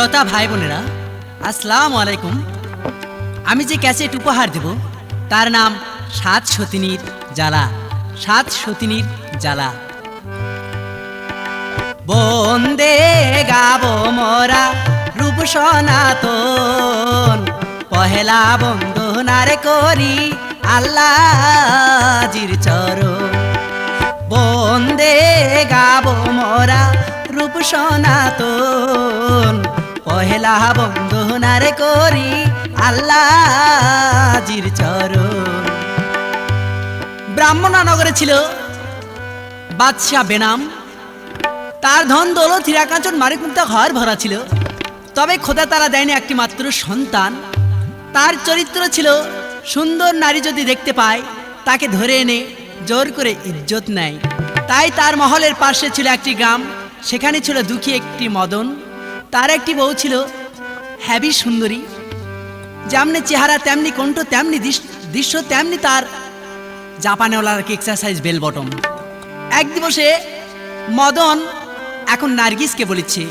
শ্রোতা ভাই বোনেরা, আসসালামু আলাইকুম। আমি যে ক্যাসেট উপহার দেব তার নাম সাত সতিনীর জ্বালা। সাত সতিনীর জ্বালা। বন্দে গাবো মোরা রূপ সনাতন, পহেলা বন্দনারে করি আল্লাহজির চরণ। বন্দে গাবো মোরা রূপ সনাতন, পহেলা বন্দনারে করি আল্লাহজির চরণ। ব্রাহ্মণনগরে ছিল বাদশাহ বেনাম। তার ধন দৌলত হীরা কাঞ্চন মানিক মুক্তা ঘর ভরা ছিল, তবে খোদা তারা দেয়নি একটি মাত্র সন্তান। তার চরিত্র ছিল সুন্দর নারী যদি দেখতে পায় তাকে ধরে এনে জোর করে ইজ্জত নেয়। তাই তার মহলের পাশে ছিল একটি গ্রাম, সেখানে ছিল দুঃখী একটি মদন। তার একটি বউ ছিল হেবি সুন্দরী, যেমনি চেহারা তেমনি কণ্ঠ তেমনি দৃশ্য তেমনি তার জাপানেওয়ালার এক্সারসাইজ বেল বটম। এক দিবসে মদন এখন নার্গিসকে বলেছে,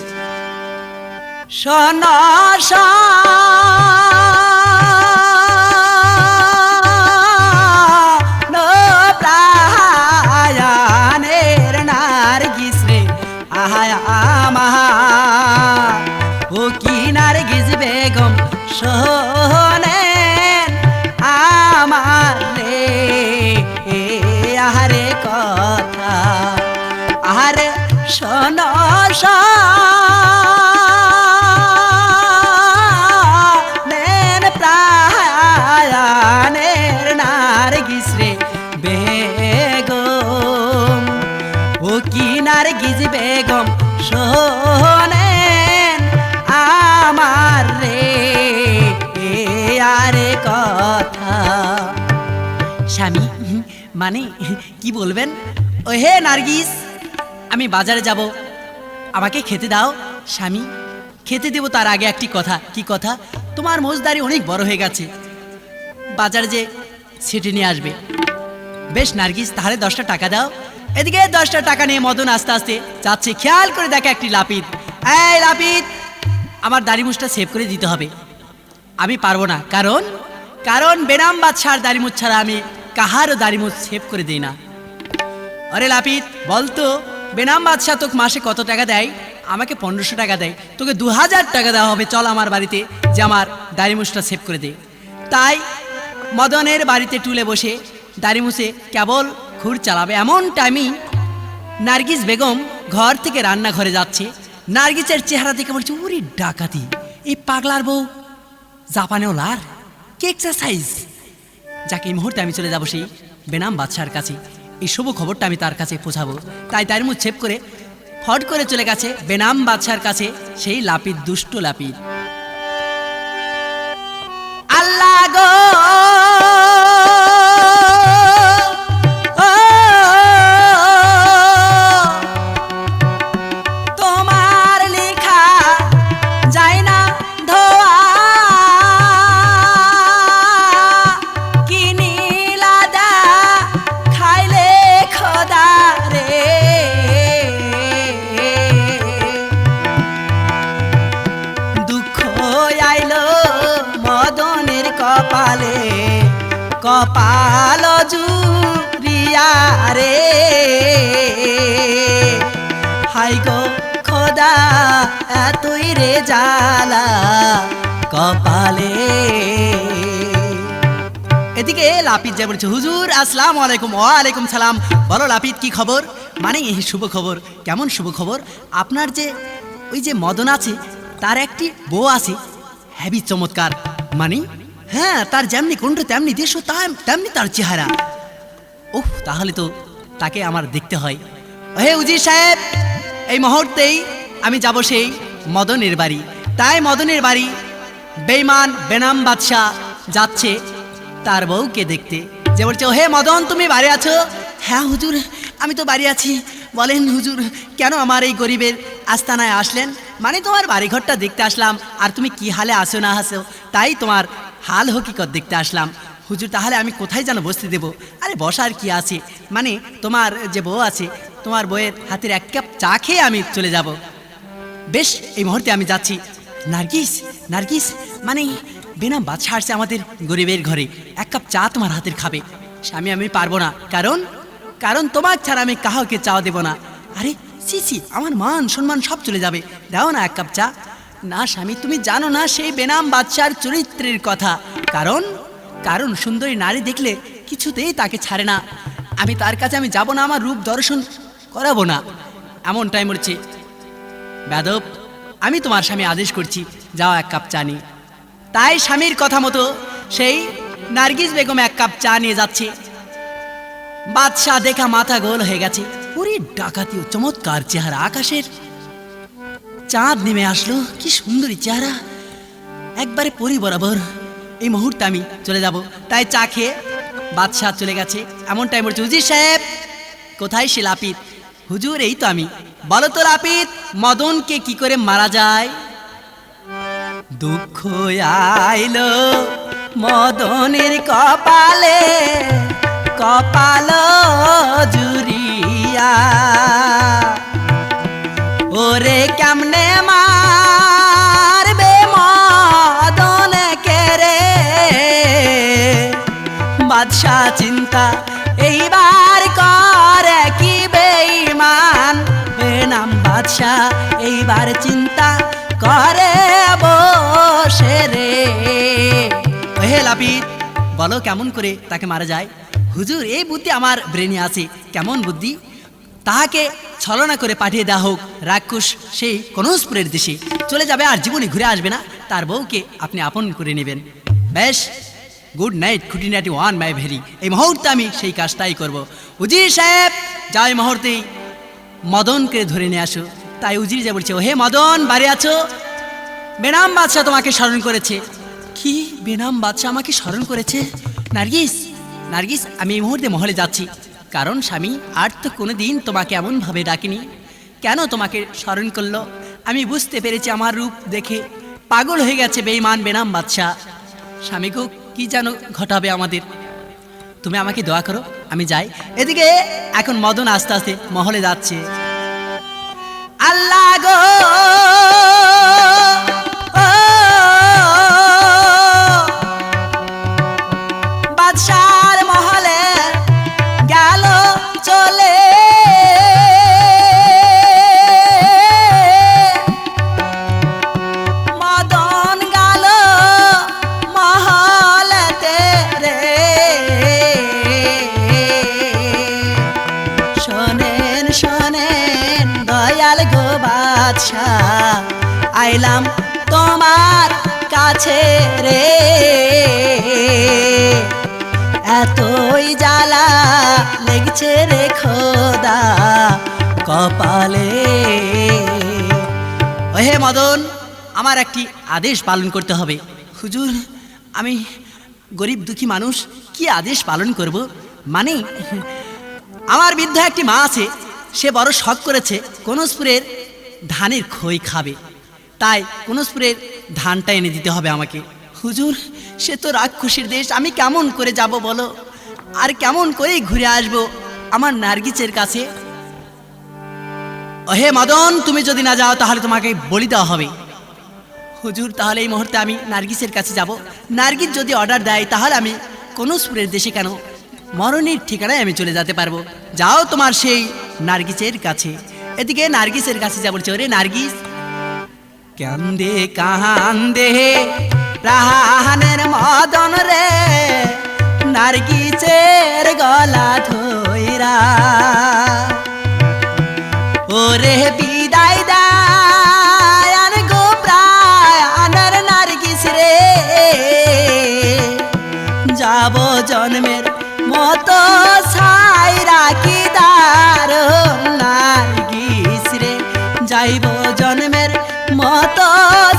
শোন প্রায়ানের নার্গিস রে, আহায়া মাহা ও কি নার্গিস বেগম শোনেন আমার রে আহারে কথা। আহারে শোন শোনেন প্রায়ানের নার্গিস রে বেগম ও কি নার্গিস বেগম শোনেন আমার রে আরে কথা। স্বামী মানে কি বলবেন? ও হে নার্গিস, আমি বাজারে যাব, আমাকে খেতে দাও। স্বামী খেতে দেব তার আগে একটি কথা। কি কথা? তোমার মোজদারি অনেক বড় হয়ে গেছে, বাজারে যে সেটে নিয়ে আসবে। বেশ নার্গিস, তাহলে 10টা টাকা দাও। এদিকে 10টা টাকা নিয়ে মদন আস্তে আস্তে যাচ্ছে, খেয়াল করে দেখে একটি লাপিত। এই লাপিত, আমার দাড়ি মুছটা সেভ করে দিতে হবে। আমি পারবো না, কারণ কারণ বেনাম বাদশার দাড়ি মুছ ছাড়া আমি কাহারও দাড়ি মুছ সেভ করে দিই না। আরে লাপিত, বলতো বেনাম বাদশাহ তোকে মাসে কত টাকা দেয়? আমাকে 1500 টাকা দেয়, তোকে 2000 টাকা দেওয়া হবে। চল আমার বাড়িতে, যে আমার দাড়ি মুছটা সেভ করে দে। তাই মদনের বাড়িতে টুলে বসে দাড়ি মুছে কেবল ঘুর চালাবে, এমন টাইমই নার্গিস বেগম ঘর থেকে রান্নাঘরে যাচ্ছে। নার্গিসের চেহারা দেখে বলছে, ওরে ডাকাতি, এই পাগলার বউ জাপানেওয়ালার কি এক্সারসাইজ। যাকে এই মুহূর্তে আমি চলে যাবো সেই বেনাম বাদশার কাছে, এই শুভ খবরটা আমি তার কাছে পৌঁছাবো। তাই তার মুখ ছেপ করে ফট করে চলে গেছে বেনাম বাদশার কাছে সেই লাপিত, দুষ্ট লাপিত। আল্লাহ গো তোমার লেখা যায় না ধোয়া, কি নীলাদা খাইলে খোদা রে। দুঃখ আইলো মদনের কপালে, কপাল জুরিয়া রে। হাই গো খোদা এতই রে জ্বালা কপালে। এদিকে লাপিত যে বলছে, হুজুর আসসালামু আলাইকুম। ওয়ালাইকুম সালাম। বলো লাপিত, কি খবর? মানে এই শুভ খবর। কেমন শুভ খবর? আপনার যে ওই যে মদন আছে, তার একটি বউ আছে, হেবি চমৎকার। মানে হ্যাঁ, তার যেমনি কণ্ঠ তেমনি দৃশ্য তেমনি তার চেহারা। ওহ, তাহলে তো তাকে আমার দেখতে হয়। হে উজির সাহেব, এই মুহূর্তেই আমি যাব সেই মদনের বাড়ি। তাই মদনের বাড়ি বেঈমান বেনাম বাদশাহ যাচ্ছে তার বউকে দেখতে। যে বলছে, ও হে মদন, তুমি বাড়ি আছো? হ্যাঁ হুজুর, আমি তো বাড়ি আছি। বলেন হুজুর, কেন আমার এই গরিবের আস্তানায় আসলেন? মানে তোমার বাড়িঘরটা দেখতে আসলাম, আর তুমি কি হালে আসো না আসো তাই তোমার হাল হকিকত দেখতে আসলাম। হুজুর তাহলে আমি কোথায় যেন বসতে দেব? আরে বসার কি আছে, মানে তোমার যে বউ আছে, তোমার বউয়ের হাতের এক কাপ চা খেয়ে আমি চলে যাব। বেশ, এই মুহূর্তে আমি যাচ্ছি। নার্গিস, নার্গিস, মানে বেনাম বাদশা আসছে আমাদের গরিবের ঘরে, এক কাপ চা তোমার হাতের খাবে। স্বামী আমি পারবো না, কারণ কারণ তোমার ছাড়া আমি কাউকে চা দেবো না। আরে সি, আমার মান সম্মান সব চলে যাবে, দাও না এক কাপ চা। না স্বামী, তুমি জানো না সেই বেনাম বাদশার চরিত্রের কথা, কারণ কারণ সুন্দরী নারী দেখলে কিছুতেই তাকে ছাড়ে না। আমি তার কাছে আমি যাব না, আমার রূপ দর্শন করাবো না। এমন টাইম হচ্ছে, বেদব, আমি তোমার স্বামী আদেশ করছি, যাও এক কাপ চা নিয়ে। তাই স্বামীর কথা মতো সেই নার্গিস বেগম এক কাপ চা নিয়ে যাচ্ছে। বাদশাহ দেখা মাথা গোল হয়ে গেছে। ওরে ডাকাতি, চমৎকার চেহারা, আকাশের চাঁদ নেমে আসলো, কি সুন্দরী চেহারা, একবারে পরি বরাবর। এই মুহূর্তে আমি চলে যাব। তাই চা খেয়ে বাদশাহ চলে গেছে। এমন টাইম হচ্ছে, হুজুর সাহেব কোথায় সে লাপিত? হুজুর এই তো আমি। বলো তো লাপিত, মদনকে কি করে মারা যায়? দুঃখ আইলো মদনের কপালে, কপাল জুরিয়া, ওরে কেমনে মারবে মদন কেরে? বাদশা চিন্তা এইবার করে কি বেঈমান, বেনাম বাদশা এইবার চিন্তা করে বসে রে। হে লাপিত, বলো কেমন করে তাকে মারা যায়? হুজুর এই বুদ্ধি আমার ব্রেনে আছে। কেমন বুদ্ধি? তাহাকে ছলনা করে পাঠিয়ে দেওয়া হোক রাক্ষস সেই কনৌজপুরের দেশে, চলে যাবে আর জীবনে ঘুরে আসবে না। তার বউকে আপনি আপন করে নেবেন। বেশ, গুড নাইট খুঁটিনাটি ওয়ান মাই ভেরি। এই মুহূর্তে আমি সেই কাজটাই করব। উজির সাহেব যাও, এই মুহূর্তেই মদনকে ধরে নিয়ে আসো। তাই উজির যা বলছে, ও হে মদন, বাড়ি আছো? বেনাম বাদশা তোমাকে স্মরণ করেছে। কি বেনাম বাদশা আমাকে স্মরণ করেছে? নার্গিস, নার্গিস, আমি এই মুহূর্তে মহলে যাচ্ছি, কারণ স্বামী আর তো কোনো দিন তোমাকে এমনভাবে ডাকিনি। কেন তোমাকে স্মরণ করলো? আমি বুঝতে পেরেছি আমার রূপ দেখে পাগল হয়ে গেছে বেঈমান বেনাম বাদশা। স্বামী গো, কি যেন ঘটাবে আমাদের, তুমি আমাকে দোয়া করো, আমি যাই। এদিকে এখন মদন আস্তে আস্তে মহলে যাচ্ছে। আল্লাহ গো, বাদশার মহলে গেল চলে, মদন গেল মহলেতে রে। শোনেন শোনেন দয়াল গো বাদশাহ, আইলাম তোমার কাছে রে। এতই জ্বালা লেগছে রে খোদা কপালে। ওহে মদন, আমার একটি আদেশ পালন করতে হবে। হুজুর, আমি গরিব দুঃখী মানুষ, কি আদেশ পালন করব? মানে আমার বৃদ্ধ একটি মা আছে, সে বড় শখ করেছে কনৌজপুরের ধানের খই খাবে, তাই কনৌজপুরের ধানটা এনে দিতে হবে আমাকে। হুজুর, সে তো রাক্ষসীর দেশ, আমি কেমন করে যাব বলো? আর কেমন করে ঘুরে আসবো আমার নার্গিসের কাছে? ওহে মদন, তুমি যদি না যাও তাহলে তোমাকে বলি দেওয়া হবে। হুজুর, তাহলে এই মুহূর্তে আমি নার্গিসের কাছে যাব। নার্গিস যদি অর্ডার দেয় তাহলে আমি কনৌজপুরের দেশে কেন, মরণের ঠিকানায় আমি চলে যেতে পারবো। যাও তোমার সেই নার্গিসের কাছে। এদিকে নার্গিসের কাছে যা বলছে, ওরে নার্গিস, কান্দে কান্দে প্রাণের মদন রে, নার্গিসের গলা ধইরা, ওরে বিদায় দায়ান গো প্রাণের নার্গিস রে, যাব জন্মের মতো ছাই রাখি দারুণ নার্গিস রে, যাইব জন্মের মতো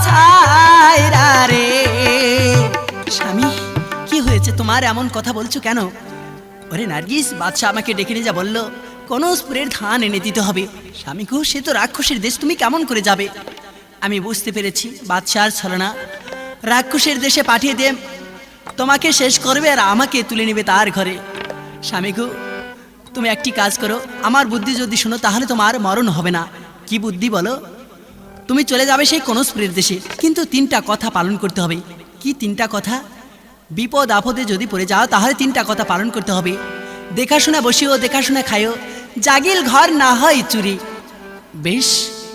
ছাইরা রে। স্বামী, কি হয়েছে তোমার, এমন কথা বলছো কেন? ওরে নার্গিস, বাদশা আমাকে ডেকে নিয়ে যা বললো কনৌজপুরের ধান এনে দিতে হবে। স্বামী গো, সে তো রাক্ষসের দেশ, তুমি কেমন করে যাবে? আমি বুঝতে পেরেছি বাদশার ছলনা, রাক্ষসের দেশে পাঠিয়ে দে তোমাকে শেষ করবে আর আমাকে তুলে নেবে তার ঘরে। স্বামী গো, তুমি একটি কাজ করো, আমার বুদ্ধি যদি শোনো তাহলে তোমার মরণ হবে না। কি বুদ্ধি বলো? তুমি চলে যাবে সেই কনস্পুরের দেশে, কিন্তু 3টা কথা পালন করতে হবে। কি 3টা কথা? বিপদ আপদে যদি পড়ে যাও তাহলে 3টা কথা পালন করতে হবে। দেখাশোনা বসিও, দেখাশোনা খাইও, জাগিল ঘর না হয় চুরি। বেশ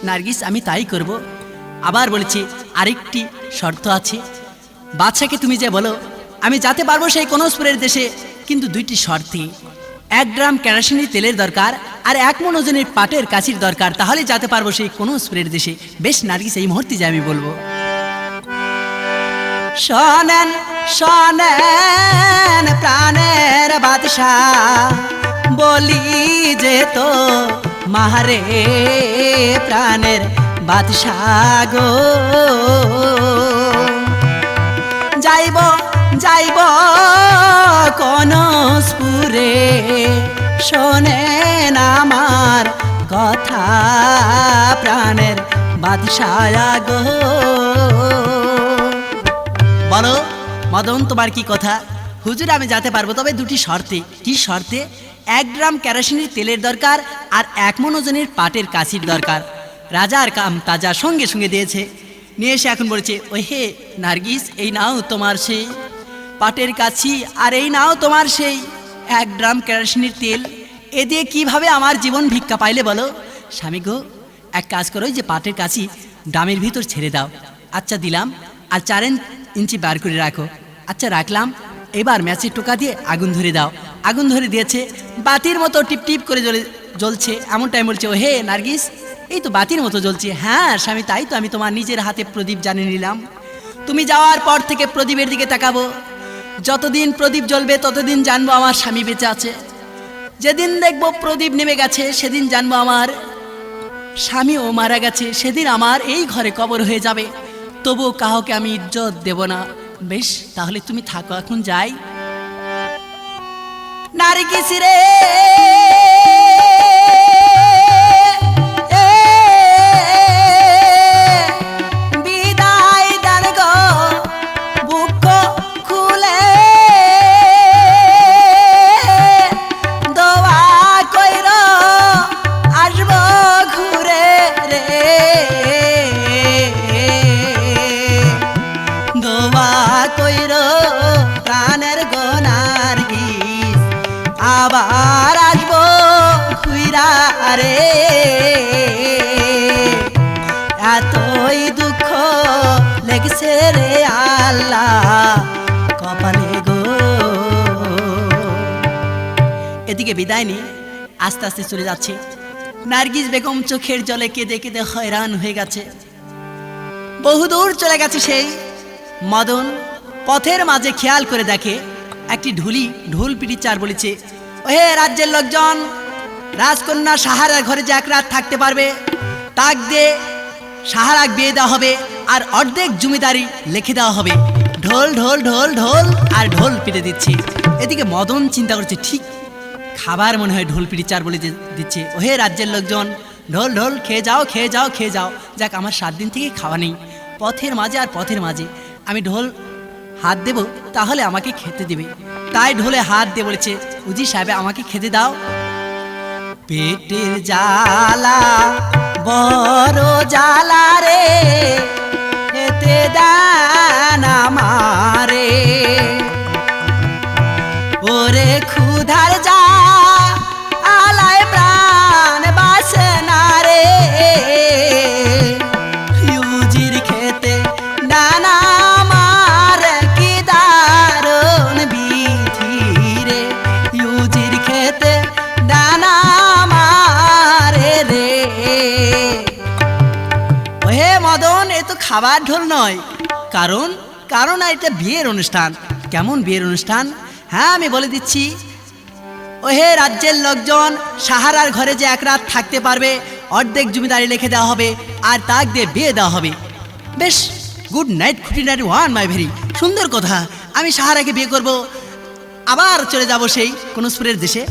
নার্গিস, আমি তাই করব। আবার বলেছি আরেকটি শর্ত আছে। বাদশাকে তুমি যে বলো আমি যেতে পারবো সেই কনস্পুরের দেশে, কিন্তু 2টি শর্তে। 1 গ্রাম কেরোসিনের তেলের দরকার আর 1 মণ ওজনের পাটের কাছির দরকার, তাহলে যেতে পারবো সেই কনস্পুরের দেশে। বেশ নার্গিস, এই মুহূর্তে যে আমি বলবো। শোনেন শোনেন প্রাণের বাদশাহ, বলি যে তো মাহারে প্রাণের বাদশাহ গো। যাইব যাইব কনস্পুরে, শোনেন আমার কথা প্রাণের বাদশাহ গো। বলো মদন, তোমার কি কথা? হুজুর, আমি যেতে পারবো, তবে 2টি শর্তে। কি শর্তে? 1 গ্রাম কেরোসিনের তেলের দরকার আর 1 মণ ওজনের পাটের কাছির দরকার। রাজার কাম তাজা সঙ্গে সঙ্গে দিয়েছে, নিয়ে এসে এখন বলেছে, ওই হে নার্গিস, এই নাও তোমার সেই পাটের কাছি, আর এই নাও তোমার সেই 1 গ্রাম কেরোসিনের তেল। এ দিয়ে কীভাবে আমার জীবন ভিক্ষা পাইলে বলো? স্বামী গো, এক কাজ করো, যে পাটের কাছি ডামের ভিতর ছেড়ে দাও। আচ্ছা দিলাম, আর 4 ইঞ্চি বার করে রাখো। আচ্ছা রাখলাম, এবার ম্যাচের টোকা দিয়ে আগুন ধরে দাও। আগুন ধরে দিয়েছে, বাতির মতো টিপ টিপ করে জ্বলছে। এমন টাইম বলছে, ও হে নার্গিস, এই তো বাতির মতো জ্বলছে। হ্যাঁ স্বামী, তাই তো, আমি তোমার নিজের হাতে প্রদীপ জানিয়ে নিলাম। তুমি যাওয়ার পর থেকে প্রদীপের দিকে তাকাবো, যতদিন প্রদীপ জ্বলবে ততদিন জানবো আমার স্বামী বেঁচে আছে। যেদিন দেখবো প্রদীপ নেমে গেছে সেদিন জানবো আমার স্বামীও মারা গেছে, সেদিন আমার এই ঘরে কবর হয়ে যাবে। তবুও কাউকে আমি ইজ্জত দেব না। বেশ তাহলে তুমি থাকো, এখন যাই। নার্গিস রে বিদায় দান গো, বুক খুলে দোয়া কইর আসব ঘুরে রে, দোয়া কইর প্রাণের গো নার্গিস, আবার আসবো খুইরা রে। এতই দুঃখ লেগেছে রে আল্লাহ কপালে গো। এদিকে বিদায় নিয়ে আস্তে আস্তে চলে যাচ্ছে। নার্গিস বেগম চোখের জলে কেঁদে কেঁদে হয়রান হয়ে গেছে। বহুদূর চলে গেছে সেই মদন। পথের মাঝে খেয়াল করে দেখে একটি ঢোল পিটি চার বলেছে, ওহে রাজ্যের লোকজন, রাজকন্যা সাহারার ঘরে যে 1 রাত থাকতে পারবে তাক দিয়ে সাহারাক বিয়ে দেওয়া হবে, আর অর্ধেক জমিদারি লিখে দেওয়া হবে। ঢোল ঢোল ঢোল ঢোল আর ঢোল পিটে দিচ্ছে। এদিকে মদন চিন্তা করছে, ঠিক খাবার মনে হয় ঢোল পিটি চার বলে দিচ্ছে, ওহে রাজ্যের লোকজন, ঢোল ঢোল খেয়ে যাও খেয়ে যাও খেয়ে যাও। যাক, আমার 7 দিন থেকে খাওয়া নেই। পথের মাঝে আমি ঢোল হাত দেব, তাহলে আমাকে খেতে দিবে। তাই ঢোলে হাত দিয়ে বলেছে, উজি সাহেব আমাকে খেতে দাও। পেটের জ্বালা বড় জ্বালা রে, খেতে দান আমারে, ওরে ক্ষুধার যা আলায় প্রাণ বাসে না রে, ইউজির খেতে দান আমার, কি দারুণ বিধি রে, ইউজির খেতে দান আমার রে। ওহে মদন, এ তো খাবার ঢোল নয়, কারণ এটা বিয়ের অনুষ্ঠান। কেমন বিয়ের অনুষ্ঠান? হ্যাঁ আমি বলে দিচ্ছি, ওহে রাজ্যের লোকজন, সাহারার ঘরে যে 1 রাত থাকতে পারবে অর্ধেক জমিদারি লিখে দেওয়া হবে, আর তাক দিয়ে বিয়ে দেওয়া হবে। বেশ, গুড নাইট খুঁটি নাইট ওয়ান মাই ভেরি সুন্দর কথা। আমি সাহারাকে বিয়ে করব, আবার চলে যাব সেই কনস্পুরের দেশে।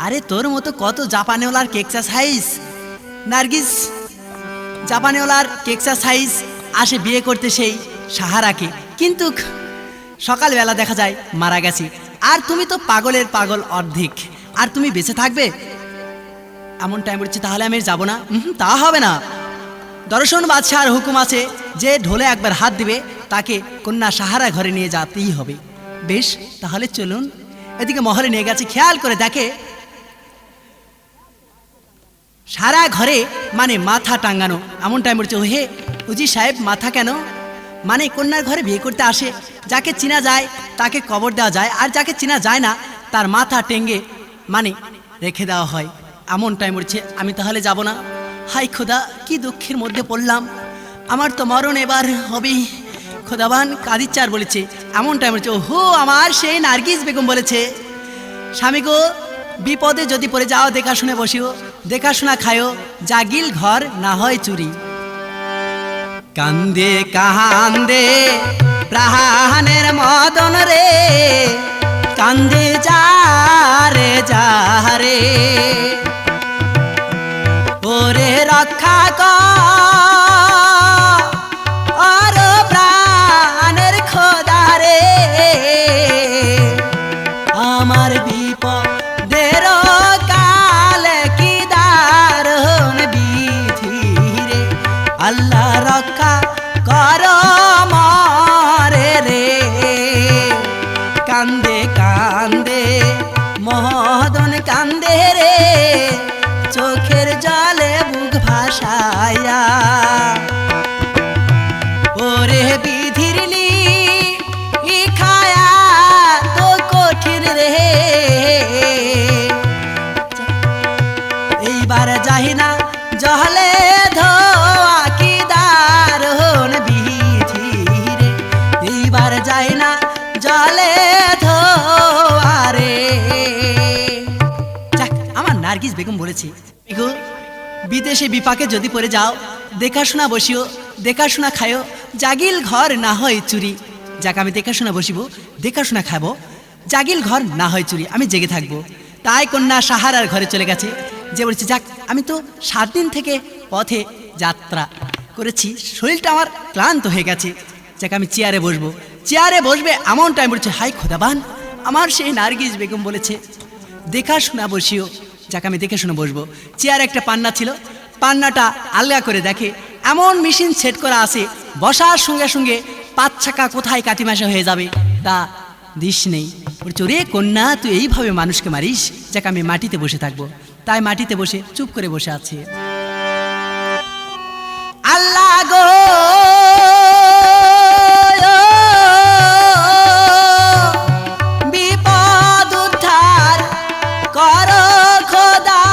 আরে তোর মতো কত জাপানিওয়ালার কেকচা সাইজ নার্গিস, জাপানিওয়ালার কেকচা সাইজ আসে বিয়ে করতে সেই সাহারাকে, কিন্তু সকালবেলা দেখা যায় মারা গেছে। আর তুমি তো পাগলের পাগল অর্ধেক, আর তুমি বেঁচে থাকবে? এমন টাইম বলছি, তাহলে আমি যাব না। তা হবে না, দর্শন বাদশাহর হুকুম আছে যে ঢোলে একবার হাত দিবে তাকে কন্যা সাহারা ঘরে নিয়ে যেতেই হবে। বেশ, তাহলে চলুন। এদিকে মহলে নিয়ে গেছে, খেয়াল করে দেখে সারা ঘরে মানে মাথা টাঙ্গানো। এমন টাইম বলছে, হে উজি সাহেব মাথা কেন? মানে কন্যার ঘরে বিয়ে করতে আসে, যাকে চেনা যায় তাকে কবর দেওয়া যায়, আর যাকে চেনা যায় না তার মাথা টেঙ্গে মানে রেখে দেওয়া হয়। এমন টাইম বলছে, আমি তাহলে যাব না। হাই খোদা, কি দুঃখের মধ্যে পড়লাম, আমার তো মরণ এবার হবেই। খোদাবান কাদিচ্চার বলেছে। এমন টাইম বলছে, হো আমার সেই নার্গিস বেগম বলেছে, স্বামী গো বিপদে যদি পড়ে যাও দেখাশুনে বসিও, দেখাশোনা খায়ও, জাগিল ঘর না হয় চুরি। কান্দে কান্দে প্রাণের মদন রে, কান্দে যারে যারে, ওরে রক্ষা কর প্রাণের খোদারে, আমার বিপদের কালে কি দারুণ বিধি রে, আল্লাহ রক্ষা কর মরে রে। কান্দে কান্দে মদন কান্দে রে, চোখের জলে বুক ভাসায়া, ওরে বিধির লিখায়া তো কঠিন রে, এইবার যাই না জলে ধোয়া কি দারুণ বিধি রে, এইবার যাই না জলে ধোয়া রে। যাক, আমার নার্গিস বেগম বলেছে, বিদেশে বিপাকে যদি পড়ে যাও দেখাশোনা বসিও, দেখাশোনা খায়ও, জাগিল ঘর না হয় চুরি। যাক, আমি দেখাশোনা বসিব, দেখাশোনা খাবো, জাগিল ঘর না হয় চুরি, আমি জেগে থাকবো। তাই কন্যা সাহারার ঘরে চলে গেছে, যে বলছে, যাক আমি তো 7 দিন থেকে পথে যাত্রা করেছি, শরীরটা আমার ক্লান্ত হয়ে গেছে, যাক আমি চেয়ারে বসবো। চেয়ারে বসবে এমন টাইম বলছে, হাই খোদাবান, আমার সেই নার্গিস বেগম বলেছে দেখাশোনা বসিও। যাক আমি দেখাশোনা বসবো। চেয়ারে একটা পান্না ছিল, পান্নাটা আলগা করে দেখে এমন মেশিন সেট করা আছে, বসার সঙ্গে সঙ্গে 5 চাকা কোথায় কাটিমাসা হয়ে যাবে তা দিস নেই। বলছে, রে কন্যা তুই এইভাবে মানুষকে মারিস, যাক আমি মাটিতে বসে থাকবো। তাই মাটিতে বসে চুপ করে বসে আছে। আল্লাহ গো বিপদ উদ্ধার কর খোদা,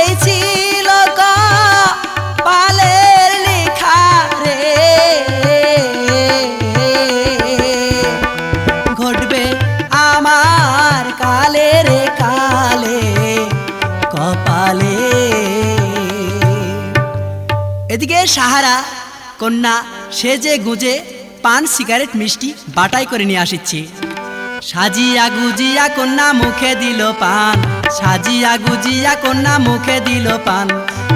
এই ছিল কপালের লেখা রে, ঘটবে আমার কালে রে কালে কপালে। এদিকে সাহারা কন্যা সেজে গুজে পান সিগারেট মিষ্টি বাটাই করে নিয়ে আসছে। সাজিয়া গুজিয়া কন্যা মুখে দিল পান, সাজিয়া গুজিয়া কন্যা মুখে দিল পান,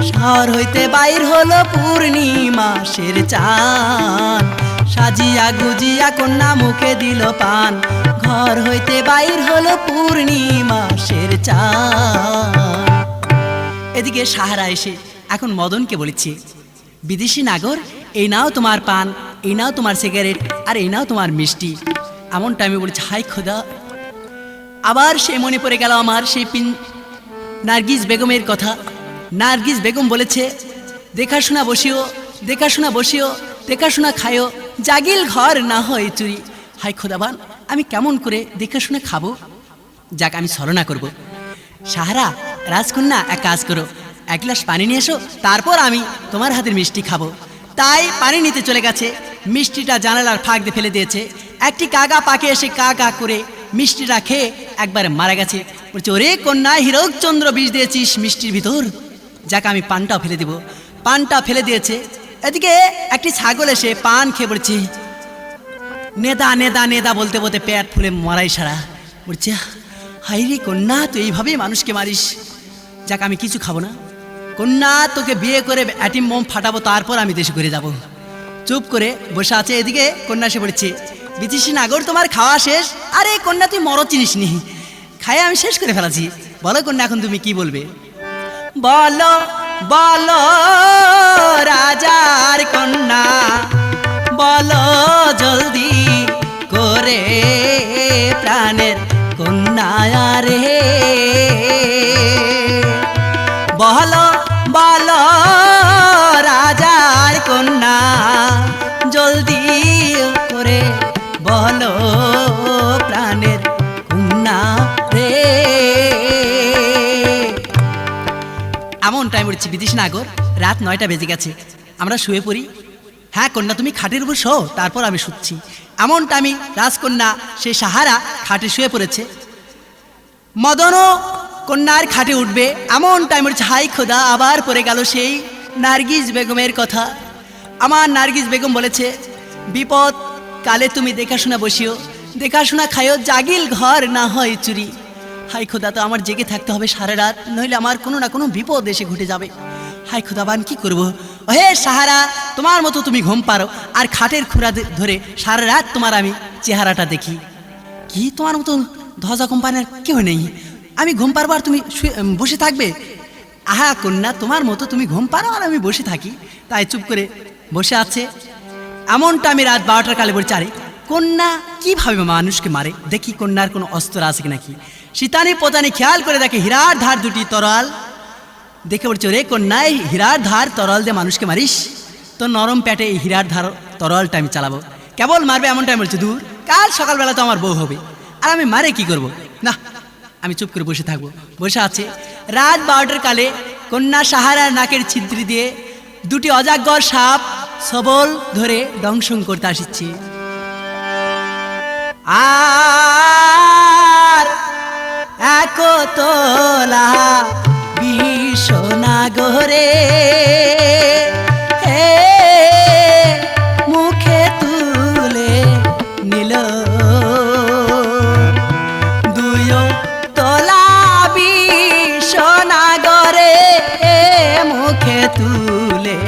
শহর হইতে বাইর হলো পূর্ণিমাসের চাঁদ। সাজিয়া গুজিয়া কন্যা মুখে দিল পান, ঘর হইতে বাইর হলো পূর্ণিমাসের চাঁদ। এদিকে সাহারা এসে এখন মদনকে বলেছে, বিদেশি নাগর, এই নাও তোমার পান, এই নাও তোমার সিগারেট, আর এই নাও তোমার মিষ্টি। এমন টাইমে বলেছে, হাই খোদা, আবার সে মনে পড়ে গেল আমার সেই নার্গিস বেগমের কথা। নার্গিস বেগম বলেছে, দেখাশোনা বসিও, দেখাশোনা বসিও, দেখাশোনা খায়ও, জাগিল ঘর না হয় চুরি। হাই খোদাবান, আমি কেমন করে দেখাশোনা খাবো? যাক আমি ছলনা করব। সাহারা রাজকন্যা, এক কাজ করো, 1 গ্লাস পানি নিয়ে এসো, তারপর আমি তোমার হাতের মিষ্টি খাবো। তাই পানি নিতে চলে গেছে, মিষ্টিটা জানালার ফাঁক দিয়ে ফেলে দিয়েছে। একটি কাকা পাখি এসে কা কা করে মিষ্টিটা খেয়ে একবার মারা গেছে। বলছে, ওরে কন্যা, হীরকচন্দ্র বিষ দিয়েছিস মিষ্টির ভিতর। যাক আমি পানটাও ফেলে দিব। পানটা ফেলে দিয়েছে। এদিকে একটি ছাগল এসে পান খেয়ে পড়ছে, নেদা নেদা নেদা বলতে বলতে পেট ফুলে মরাই সারা। বলছে, হাই রে কন্যা, তুই এইভাবেই মানুষকে মারিস। যাক আমি কিছু খাবো না কন্যা, তোকে বিয়ে করে অ্যাটিম বোম ফাটাবো, তারপর আমি দেশে ঘুরে যাব। চুপ করে বসে আছে। এদিকে কন্যা এসে পড়েছে, বিদেশি নাগর তোমার খাওয়া শেষ? আরে কন্যা, তুই মরদ চিনিস নি, খাইয়ে আমি শেষ করে ফেলাছি। বলো কন্যা, এখন তুমি কি বলবে? বলো বলো রাজার কন্যা, বলো জলদি করে প্রাণের কন্যা রে। বলো বলো রাজার কন্যা, জলদি করে বলো প্রাণের কন্যা রে। এমন টাইম উঠছে বিদেশ নাগর, রাত 9টা বেজে গেছে, আমরা শুয়ে পড়ি। হ্যাঁ কন্যা তুমি খাটের উপর শো, তারপর আমি শুচ্ছি। এমন টাইমে রাজকন্যা সে সাহারা খাটে শুয়ে পড়েছে। মদনও কন্যার খাটে উঠবে, এমন টাইম উঠছে হাই খোদা, আবার পড়ে গেল সেই নার্গিস বেগমের কথা। আমার নার্গিস বেগম বলেছে, বিপদ কালে তুমি দেখাশোনা বসিও, দেখাশোনা খাইও, জাগিল ঘর না হয় চুরি। হাই খোদা, তো আমার জেগে থাকতে হবে সারা রাত, নইলে আমার কোনো না কোনো বিপদ এসে ঘটে যাবে। হাই খোদাবান কি করবো? হে সাহারা, তোমার মতো তুমি ঘুম পারো, আর খাটের খুঁড়া ধরে সারা রাত তোমার আমি চেহারাটা দেখি। কি তোমার মতো ধ্বজা কোম্পানির কেউ নেই, আমি ঘুম পারবো আর তুমি বসে থাকবে? আহা কন্যা, তোমার মতো তুমি ঘুম পারো আর আমি বসে থাকি, তাই চুপ করে বসে আছে। এমনটা আমি রাত 12টার কালে বলছি, আরে কন্যা কিভাবে মানুষকে মারে, দেখি কন্যার কোনো অস্ত্র আছে নাকি। শীতানি পোতানি খেয়াল করে দেখে হীরার ধার দুটি তরোয়াল, দেখে বলছে, রে কন্যা এই হীরার ধার তরোয়াল দিয়ে মানুষকে মারিস? তো নরম প্যাটে এই হীরার ধার তরোয়ালটা আমি চালাবো। কেবল মারবে এমন টাইম বলছে, দূর, কাল সকালবেলা তো আমার বউ হবে, আর আমি মারে কি করব? না, আমি চুপ করে বসে থাকবো। বসে আছে রাত 12টার কালে, কন্যা সাহারার নাকের ছিদ্রি দিয়ে দুটি অজাগর সাপ সবল ধরে দংশন করতে আসছে। আর একতলা বিশ্বনাগরে মুখে তুলে নিল, দুই তলা বিশ্বনাগরে মুখে তুলে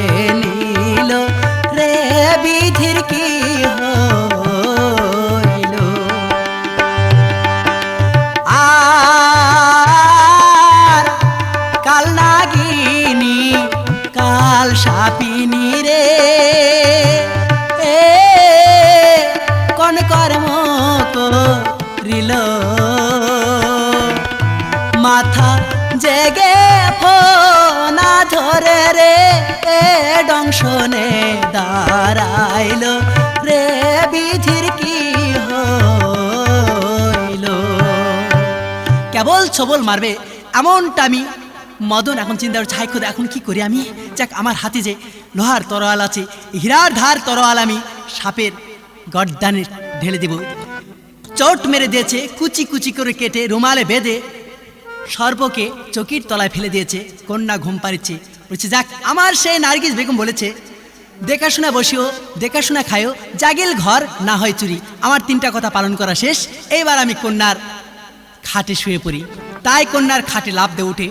নিল রে, বিধির কি হইল? আর কাল নাগিনী কাল সাপিনী রে, কোন কর্ম করিল? মাথা জেগে ফোনা ধরে রে, দংশনে দাঁড়াইল রে, বিধির কি হইল? কেবল ছবল মারবে এমনটা আমি মদন এখন চিন্তা করছে, হাই খোদা এখন কি করি আমি? যাক, আমার হাতে যে লোহার তরোয়াল আছে, হীরার ধার তরোয়াল আমি সাপের গর্দানে ঢেলে দেব। চোট মেরে দিয়েছে, কুচি কুচি করে কেটে রুমালে বেঁধে সর্পকে চকির তলায় ফেলে দিয়েছে। কন্যা ঘুম পাড়িচ্ছে, বলছে, যাক, আমার সেই নার্গিস বেগম বলেছে, দেখাশোনা বসিও, দেখাশোনা খাইও, জাগিল ঘর না হয় চুরি। আমার 3টা কথা পালন করা শেষ, এইবার আমি কন্যার খাটে শুয়ে পড়ি। তাই কন্যার খাটে লাফ দিয়ে উঠে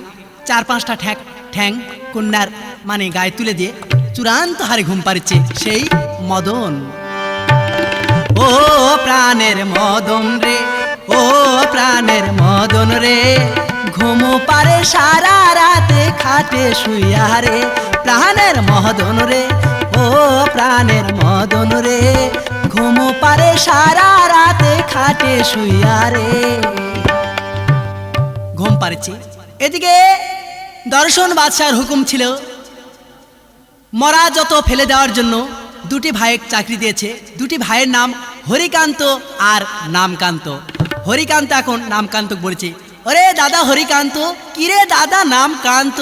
4-5টা ঠ্যাং কন্যার মানে গায়ে তুলে দিয়ে চূড়ান্ত হারে ঘুম পাড়িচ্ছে সেই মদন। ও প্রাণের মদন রে, ও প্রাণের মদন রে, ঘুম পারে সারা রাতে খাটে শুইয়া রে, প্রাণের মদন রে, ও প্রাণের মদন রে, ঘুম পারে সারা রাতে খাটে শুইয়া রে। ঘুম পাড়ছে। এদিকে দর্শন বাদশার হুকুম ছিল মরা যত ফেলে দেওয়ার জন্য 2টি ভাইয়ের চাকরি দিয়েছে। 2টি ভাইয়ের নাম হরিকান্ত আর নামকান্ত। হরিকান্ত এখন নামকান্ত বলেছে, ওরে দাদা হরিকান্ত, কিরে দাদা নামকান্ত,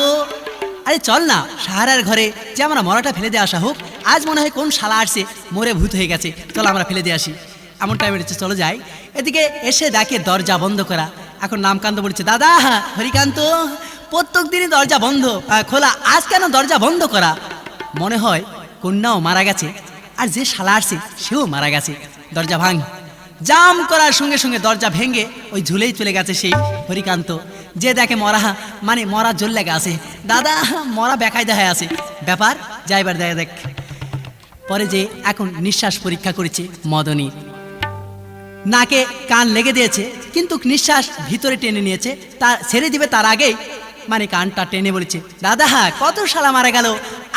আরে চল না সাহারার ঘরে যে আমরা মরাটা ফেলে দিয়ে আসা হোক, আজ মনে হয় কোন শালা আসছে মরে ভূত হয়ে গেছে, চল আমরা ফেলে দিয়ে আসি। এমন টাইমে চলো যাই। এদিকে এসে দেখে দরজা বন্ধ করা। এখন নামকান্ত বলছে, দাদা হরিকান্ত, প্রত্যেক দিনই দরজা বন্ধ খোলা, আজ কেন দরজা বন্ধ করা? মনে হয় কন্যাও মারা গেছে আর যে শালা আসছে সেও মারা গেছে, দরজা ভাঙ। জাম করার সঙ্গে সঙ্গে দরজা ভেঙে ওই ঝুলেই চলে গেছে সেই হরিকান্ত। যে দেখে মরা মানে মরা জল লেগে আছে, দাদা মরা বেকায়দা হয়ে আছে। ব্যাপার যাইবার দেখা দেখ। পরে যে এখন নিঃশ্বাস পরীক্ষা করেছে মদনী, নাকে কান লেগে দিয়েছে কিন্তু নিঃশ্বাস ভিতরে টেনে নিয়েছে, তা ছেড়ে দিবে তার আগেই মানে কানটা টেনে বলেছে, দাদা কত শালা মারা গেল,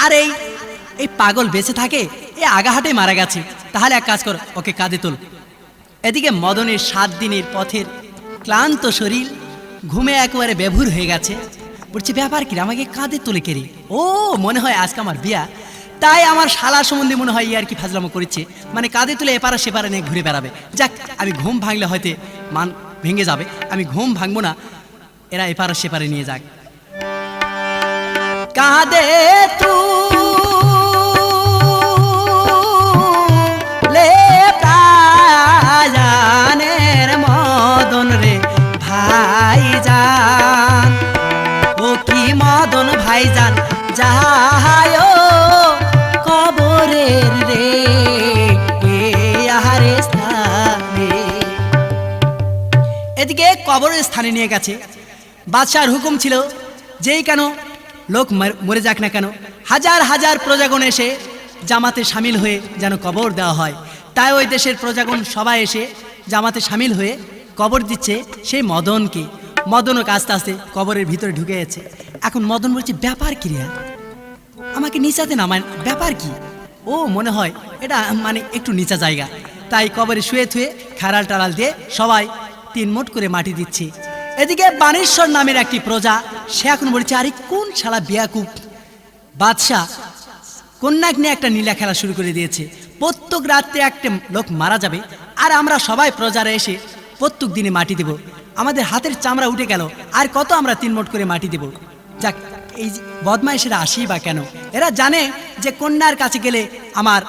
আর এই পাগল বেঁচে থাকে, এ আগাহাটে মারা গেছে, তাহলে এক কাজ কর, ওকে কাঁধে তোল। এদিকে মদনের 7 দিনের পথের ক্লান্ত শরীর ঘুমে একেবারে বেভুর হয়ে গেছে। বলছে ব্যাপার কি, আমাকে কাঁধে তুলে কেড়ে, ও মনে হয় আজকে আমার বিয়া, তাই আমার শালা সম্বন্ধে মনে হয় আর কি ফাজলামো করেছে, মানে কাঁধে তুলে এপারা সেপারে নিয়ে ঘুরে বেড়াবে। যাক, আমি ঘুম ভাঙলে হয়তো মান ভেঙে যাবে, আমি ঘুম ভাঙবো না, এরা এপারা সেপারে নিয়ে যাক। কাঁধে তুলে প্রাণের মদন রে ভাইজান, ও কি মদন ভাইজান যাহায় কবরের রে আহারে স্থানে। এদিকে কবরের স্থানে নিয়ে গেছে। বাদশার হুকুম ছিল যেই কেন লোক মরে যাক না কেন, হাজার হাজার প্রজাগণ এসে জামাতে সামিল হয়ে যেন কবর দেওয়া হয়। তাই ওই দেশের প্রজাগণ সবাই এসে জামাতে সামিল হয়ে কবর দিচ্ছে সেই মদনকে। মদনও আস্তে আস্তে কবরের ভিতরে ঢুকে গেছে। এখন মদন বলছে ব্যাপার কি রে, আমাকে নিচাতে নামায়, ব্যাপার কি? ও মনে হয় এটা মানে একটু নিচা জায়গা, তাই কবরে শুয়ে থুয়ে খাড়াল টাড়াল দিয়ে সবাই 3 মুঠ করে মাটি দিচ্ছে। এদিকে বানেশ্বর নামের একটি প্রজা, সে এখন বলছে আরে কোন শালা বেয়াকুব বাদশাহ কন্যাক নিয়ে একটা নীলা খেলা শুরু করে দিয়েছে। প্রত্যেক রাত্রে একটা লোক মারা যাবে, আর আমরা সবাই প্রজারা এসে প্রত্যেক দিনে মাটি দেব, আমাদের হাতের চামড়া উঠে গেল, আর কত আমরা 3 মুঠ করে মাটি দেব। যাক, এই বদমাইশেরা আসি বা কেন, এরা জানে যে কন্যার কাছে গেলে আমার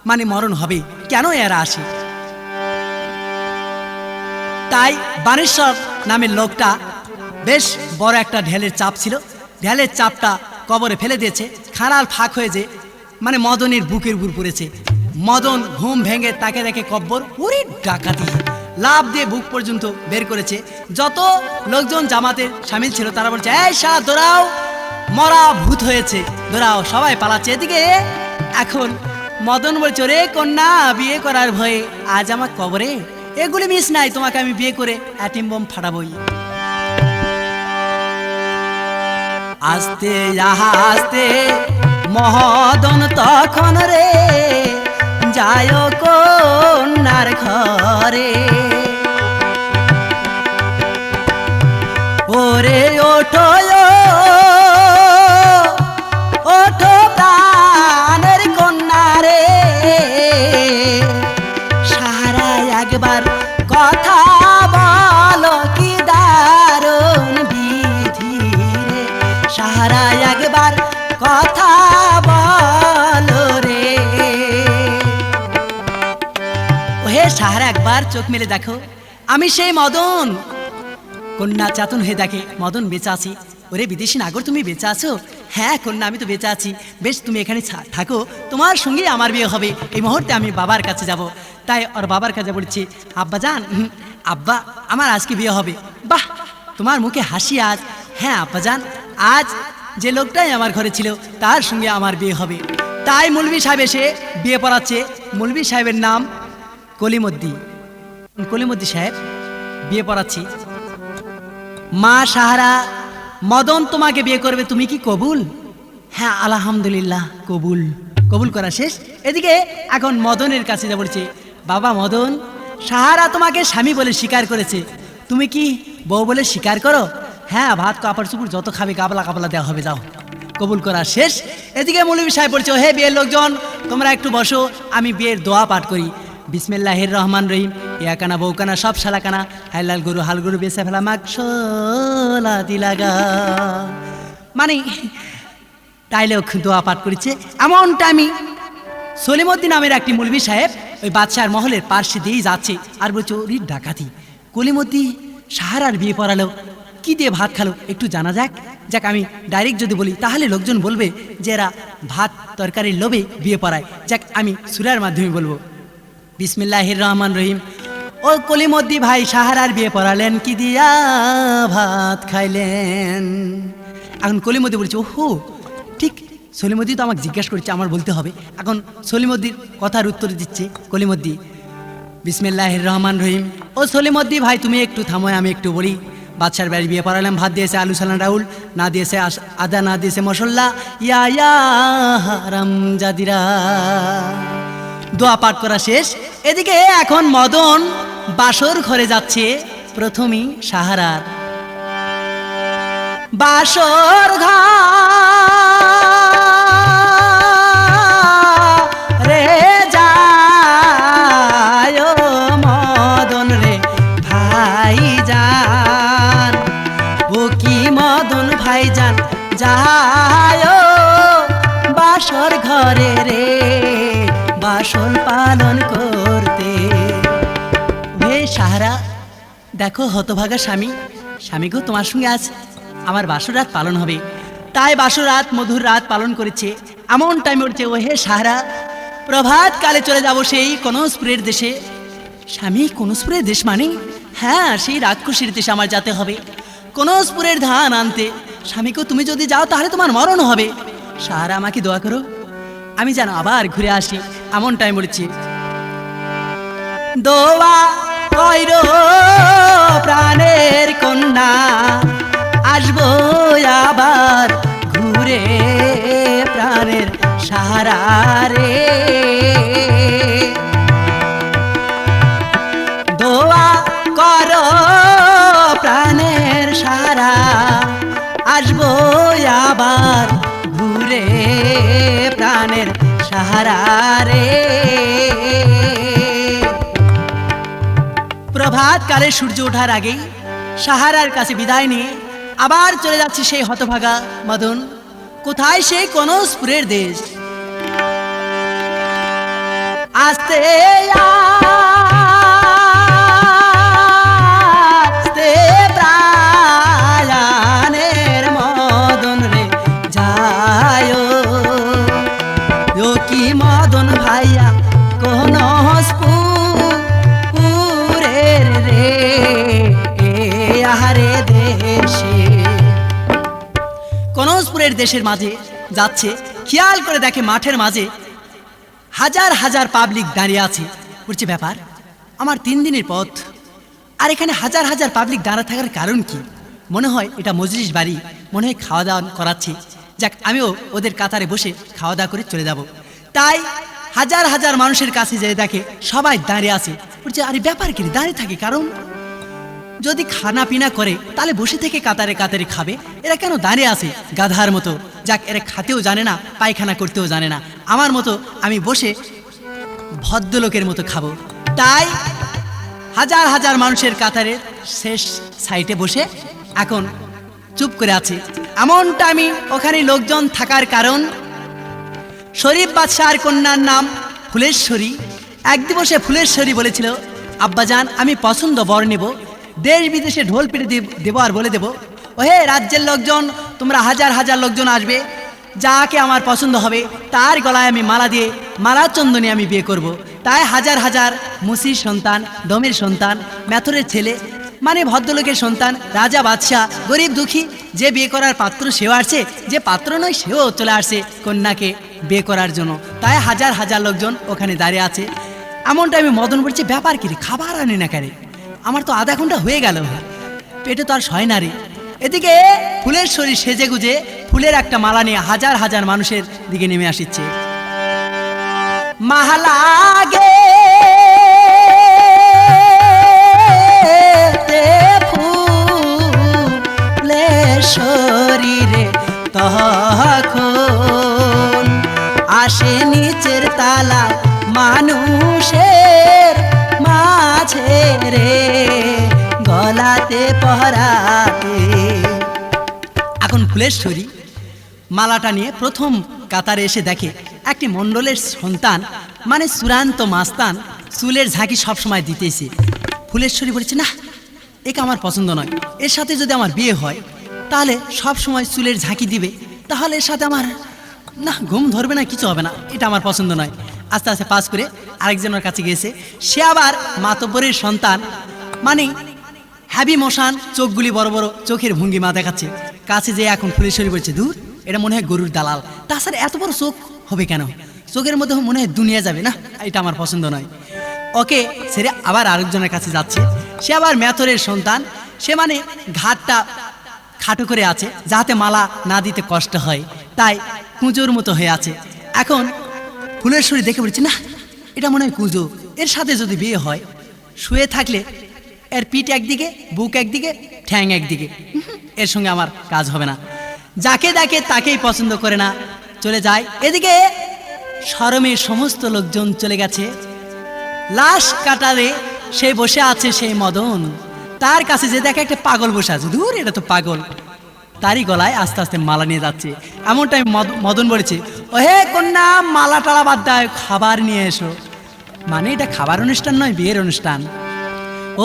মানে মরণ হবে, কেন এরা আসে? তাই বানেশ্বর নামের লোকটা বেশ বড় একটা ঢেলের চাপ ছিল, ঢেলের চাপটা কবরে ফেলে দিয়েছে। খাড়াল ফাঁক হয়ে যে মানে মদনের বুকের উপর পড়েছে। মদন ঘুম ভেঙে তাকে দেখে কব্বর, ওরে ডাকাতি, লাভ দিয়ে বুক পর্যন্ত বের করেছে। যত লোকজন জামাতে সামিল ছিল তারা বলছে এই শাহ দৌড়াও, মরা ভূত হয়েছে, দৌড়াও, সবাই পালাচ্ছে। এদিকে এখন মদন বলছে রে কন্যা, বিয়ে করার ভয়ে আজ আমার কবরে এগুলি মিস নাই, তোমাকে আমি বিয়ে করে অ্যাটিম বোম ফাটাবই। আস্তে আস্তে মদন তখন রে যায় কন্যার ঘরে, ওরে ওঠো ওঠো প্রাণের কন্যা রে, সারা একবার কথা বলো কি দারুণ বিধি রে, সারা একবার কথা বলো রে। ওহে সাহারা, একবার চোখ মেলে দেখো, আমি সেই মদন। কন্যা চাতন হয়ে দেখে মদন বেঁচে আছি। ওরে বিদেশি নাগর, তুমি বেঁচে আছো? হ্যাঁ কন্যা, আমি তো বেঁচে আছি। বেশ, তুমি এখানে থাকো, তোমার সঙ্গে আমার বিয়ে হবে। এই মুহূর্তে আমি বাবার কাছে যাব। তাই ওর বাবার কাছে বলছি আব্বা জান, আব্বা আমার আজকে বিয়ে হবে। বাহ, তোমার মুখে হাসি আজ। হ্যাঁ আব্বা জান, আজ যে লোকটাই আমার ঘরে ছিল তার সঙ্গে আমার বিয়ে হবে। তাই মৌলভী সাহেব এসে বিয়ে পড়াচ্ছে। মৌলভী সাহেবের নাম কলিমদ্দি। কলিমদ্দি সাহেব বিয়ে পড়াচ্ছি। মা সাহারা, মদন তোমাকে বিয়ে করবে, তুমি কি কবুল? হ্যাঁ আলহামদুলিল্লাহ কবুল। কবুল করা শেষ। এদিকে এখন মদনের কাছে যা বলছে বাবা মদন, সাহারা তোমাকে স্বামী বলে স্বীকার করেছে, তুমি কি বউ বলে স্বীকার করো? হ্যাঁ, ভাত কাপড় চুপড় যত খাবে কাবলা কাবলা দেওয়া হবে, যাও। কবুল করা শেষ। এদিকে মৌলভী সাহেব বলছে হে বিয়ের লোকজন, তোমরা একটু বসো, আমি বিয়ের দোয়া পাঠ করি। বিসমিল্লাহির রহমান রহিম, ইয়াকানা বউকানা সব শালাকানা, হাইলাল গরু হাল গরু বেসে ফেলা মাকসলা দিলাগা, মানে ডাইলগ দোয়া পাঠ করেছে। এমনটা আমি সলিমদ্দি নামের একটি মৌলভী সাহেব ওই বাদশার মহলের পার্শ্বে দিয়েই যাচ্ছে, আর বলছে ওরি ডাকাতি, কলিমদ্দি সাহারার বিয়ে পড়ালো, কি দিয়ে ভাত খালো একটু জানা যাক। যাক, আমি ডাইরেক্ট যদি বলি তাহলে লোকজন বলবে যে এরা ভাত তরকারির লোভে বিয়ে পড়ায়। যাক, আমি সূরার মাধ্যমে বলবো বিসমিল্লাহির রহমান রহিম। ও কলিমদ্দি ভাই সাহারার বিয়ে পড়ালেন কি দিয়া ভাত খাইলেন? এখন কলিমদ্দি বলছে ওহো ঠিক, সলিমদ্দি তো আমাকে জিজ্ঞাসা করছে, আমার বলতে হবে। এখন সলিমদ্দির কথার উত্তর দিচ্ছে কলিমদ্দি বিসমিল্লাহির রহমান রহিম। ও সলিমদ্দি ভাই তুমি একটু থামো, আমি একটু বলি। বাদশার বাড়ি বিয়ে পড়ালাম, ভাত দিয়েছে আলু সালান রাহুল, না দিয়েছে আদা, না দিয়েছে মশলা। ইয়া ইয়া হারাম জাদিরা। দোয়া পাঠ করা শেষ। এদিকে এখন মদন বাসর ঘরে যাচ্ছে। প্রথমেই সাহারার বাসর ঘরে যায় মদন রে ভাইজান, ও কি মদন ভাইজান যায় বাসর ঘরে রে বাসর পালন করতে। হে সাহারা, দেখো হতভাগা স্বামী, স্বামী গো তোমার সঙ্গে আজ আমার বাসর রাত পালন হবে, তাই বাসর রাত মধুর রাত পালন করেছে। এমন টাইম উঠছে, ও হে সাহারা, প্রভাত কালে চলে যাব সেই কনৌজপুরের দেশে। স্বামী, কনৌজপুরের দেশ মানে? হ্যাঁ, সেই রাক্ষসীর দেশে আমার যেতে হবে কনৌজপুরের ধান আনতে। স্বামীকে তুমি যদি যাও তাহলে তোমার মরণ হবে। সাহারা, আমাকে দোয়া করো, আমি যেন আবার ঘুরে আসি। এমন টাইম উঠছে, দোয়া কইরো প্রাণের কন্যা, আসবো আবার ঘুরে প্রাণের সাহারা রে। দোয়া করো প্রাণের সাহারা, আসবো আবার ঘুরে প্রাণের সাহারা রে। প্রভাত কালে সূর্য ওঠার আগেই সাহারার কাছে বিদায় নিয়ে আবার চলে যাচ্ছে সেই হতভাগা মদন। কোথায়? সেই কনৌজপুরের দেশ। আস্তে আস্তে প্রাণের মদন রে যায়, ও কি মদন ভাইয়া কনৌজপুরের রে আহারে দেশে। কনৌজপুরের দেশের মাঝে যাচ্ছে, খেয়াল করে দেখে মাঠের মাঝে হাজার হাজার পাবলিক দাঁড়িয়ে আছে। বলছে, ব্যাপার, আমার 3 দিনের পথ, আর এখানে হাজার হাজার পাবলিক দাঁড়া থাকার কারণ কি? মনে হয় এটা মজলিস বাড়ি, মনে হয় খাওয়া দাওয়া করাচ্ছে। যাক, আমিও ওদের কাতারে বসে খাওয়া দাওয়া করে চলে যাব। তাই হাজার হাজার মানুষের কাছে যেয়ে দেখে সবাই দাঁড়িয়ে আছে। বলছে, আরে ব্যাপার কি দাঁড়িয়ে থাকে? কারণ যদি খানা পিনা করে তাহলে বসে থেকে কাতারে কাতারে খাবে, এরা কেন দাঁড়িয়ে আছে গাধার মতো? যাক, এরা খাতেও জানে না, পায়খানা করতেও জানে না, আমার মতো আমি বসে ভদ্রলোকের মতো খাবো। তাই হাজার হাজার মানুষের কাতারের শেষ সাইডে বসে এখন চুপ করে আছে। এমনটা আমি ওখানে লোকজন থাকার কারণ, শরীফ বাদশার কন্যার নাম ফুলেশ্বরী। এক দিবসে ফুলেশ্বরী বলেছিল, আব্বাজান, আমি পছন্দ বর নেব, দেশ বিদেশে ঢোল পিটে দেবো আর বলে দেবো, ওহে রাজ্যের লোকজন, তোমরা হাজার হাজার লোকজন আসবে, যাকে আমার পছন্দ হবে তার গলায় আমি মালা দিয়ে মালা চন্দনে আমি বিয়ে করব। তাই হাজার হাজার মুসির সন্তান, ডোমের সন্তান, মেথরের ছেলে, মানে ভদ্রলোকের সন্তান, রাজা বাদশাহ, গরিব দুঃখী, যে বিয়ে করার পাত্র সেও আসছে, যে পাত্র নয় সেও চলে আসছে কন্যাকে বিয়ে করার জন্য। তাই হাজার হাজার লোকজন ওখানে দাঁড়িয়ে আছে। এমনটা আমি মদন বলছি, ব্যাপার কি রে, খাবার আনে না কেন? আমার তো আধা ঘন্টা হয়ে গেল, পেটে তো আর সয় না রে। এদিকে ফুলের শরীর সেজে গুজে ফুলের একটা মালা নিয়ে হাজার হাজার মানুষের দিকে নেমে আসছে। মালাগে ফুলের শরীরে তখন আসে নিচের তালা মানুষের মাঝে রে, গলাতে পহরাতে। এখন ফুলেশ্বরী মালাটা নিয়ে প্রথম কাতারে এসে দেখে একটি মণ্ডলের সন্তান, মানে চূড়ান্ত মাস্তান, চুলের ঝাঁকি সবসময় দিতেছে। ফুলেশ্বরী বলেছে, না, একে আমার পছন্দ নয়, এর সাথে যদি আমার বিয়ে হয় তাহলে সব সময় চুলের ঝাঁকি দিবে, তাহলে এর সাথে আমার না ঘুম ধরবে না, কিছু হবে না, এটা আমার পছন্দ নয়। আস্তে আস্তে পাস করে আরেকজনের কাছে গিয়েছে, সে আবার মাতব্বরের সন্তান, মানে হ্যাবি মশান, চোখগুলি বড় বড়, চোখের ভঙ্গিমা দেখাচ্ছে। কাছে যে এখন ফুলেশ্বরী বলছে, দূর, এটা মনে হয় গরুর দালাল, তাছাড়া এত বড় চোখ হবে কেন? চোখের মধ্যে মনে হয় দুনিয়া যাবে, না, এটা আমার পছন্দ নয়। ওকে ছেড়ে আবার আরেকজনের কাছে যাচ্ছে, সে আবার মেথরের সন্তান, সে মানে ঘাটটা খাটো করে আছে, যাতে মালা না দিতে কষ্ট হয়, তাই কুঁজোর মতো হয়ে আছে। এখন ফুলেশ্বরী দেখে বলছে, না এটা মনে হয় কুঁজো, এর সাথে যদি বিয়ে হয়, শুয়ে থাকলে এর পিঠ একদিকে, বুক একদিকে, ঠ্যাং একদিকে, এর সঙ্গে আমার কাজ হবে না। যাকে দেখে তাকেই পছন্দ করে না, চলে যায়। এদিকে শরমে সমস্ত লোকজন চলে গেছে। লাশ কাটারে সে বসে আছে সেই মদন, তার কাছে যে দেখে একটা পাগল বসে আছে, দূর এটা তো পাগল, তারই গলায় আস্তে আস্তে মালা নিয়ে যাচ্ছে। এমন টাইম মদন বলেছে, ও হে কন্যা, মালা টালা বাদ দাও, খাবার নিয়ে এসো। মানে এটা খাবার অনুষ্ঠান নয়, বিয়ের অনুষ্ঠান।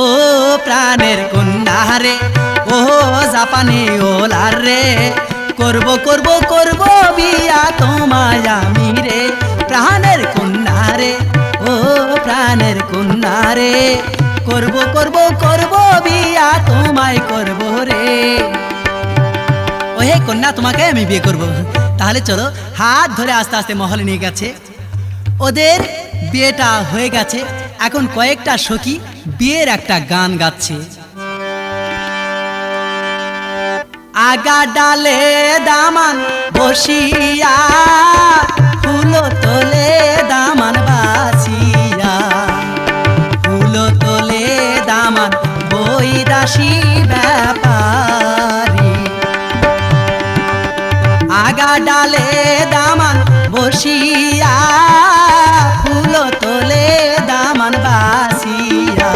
ও প্রাণের কন্যা রে, ও জাপানি ওলার রে, করব করব করব বিয়া তোমায় আমি রে, প্রাণের কন্যা রে, ও প্রাণের কন্যা রে, করব করব করব বিয়া তোমায় করব রে। ও হে কন্যা, তোমাকে আমি বিয়ে করব। তাহলে চলো, হাত ধরে আস্তে আস্তে মহলে নিয়ে গেছে। ওদের বিয়েটা হয়ে গেছে। এখন কয়েকটা সখী বিয়ের একটা গান গাচ্ছে। আগা ডালে দামান বসিয়া, ফুল তোলে দামান বাসিয়া, ফুল তোলে দামান বৈদাসী ব্যাপারী। আগা ডালে দামান বসিয়া, ফুল তোলে দামান বাসিয়া,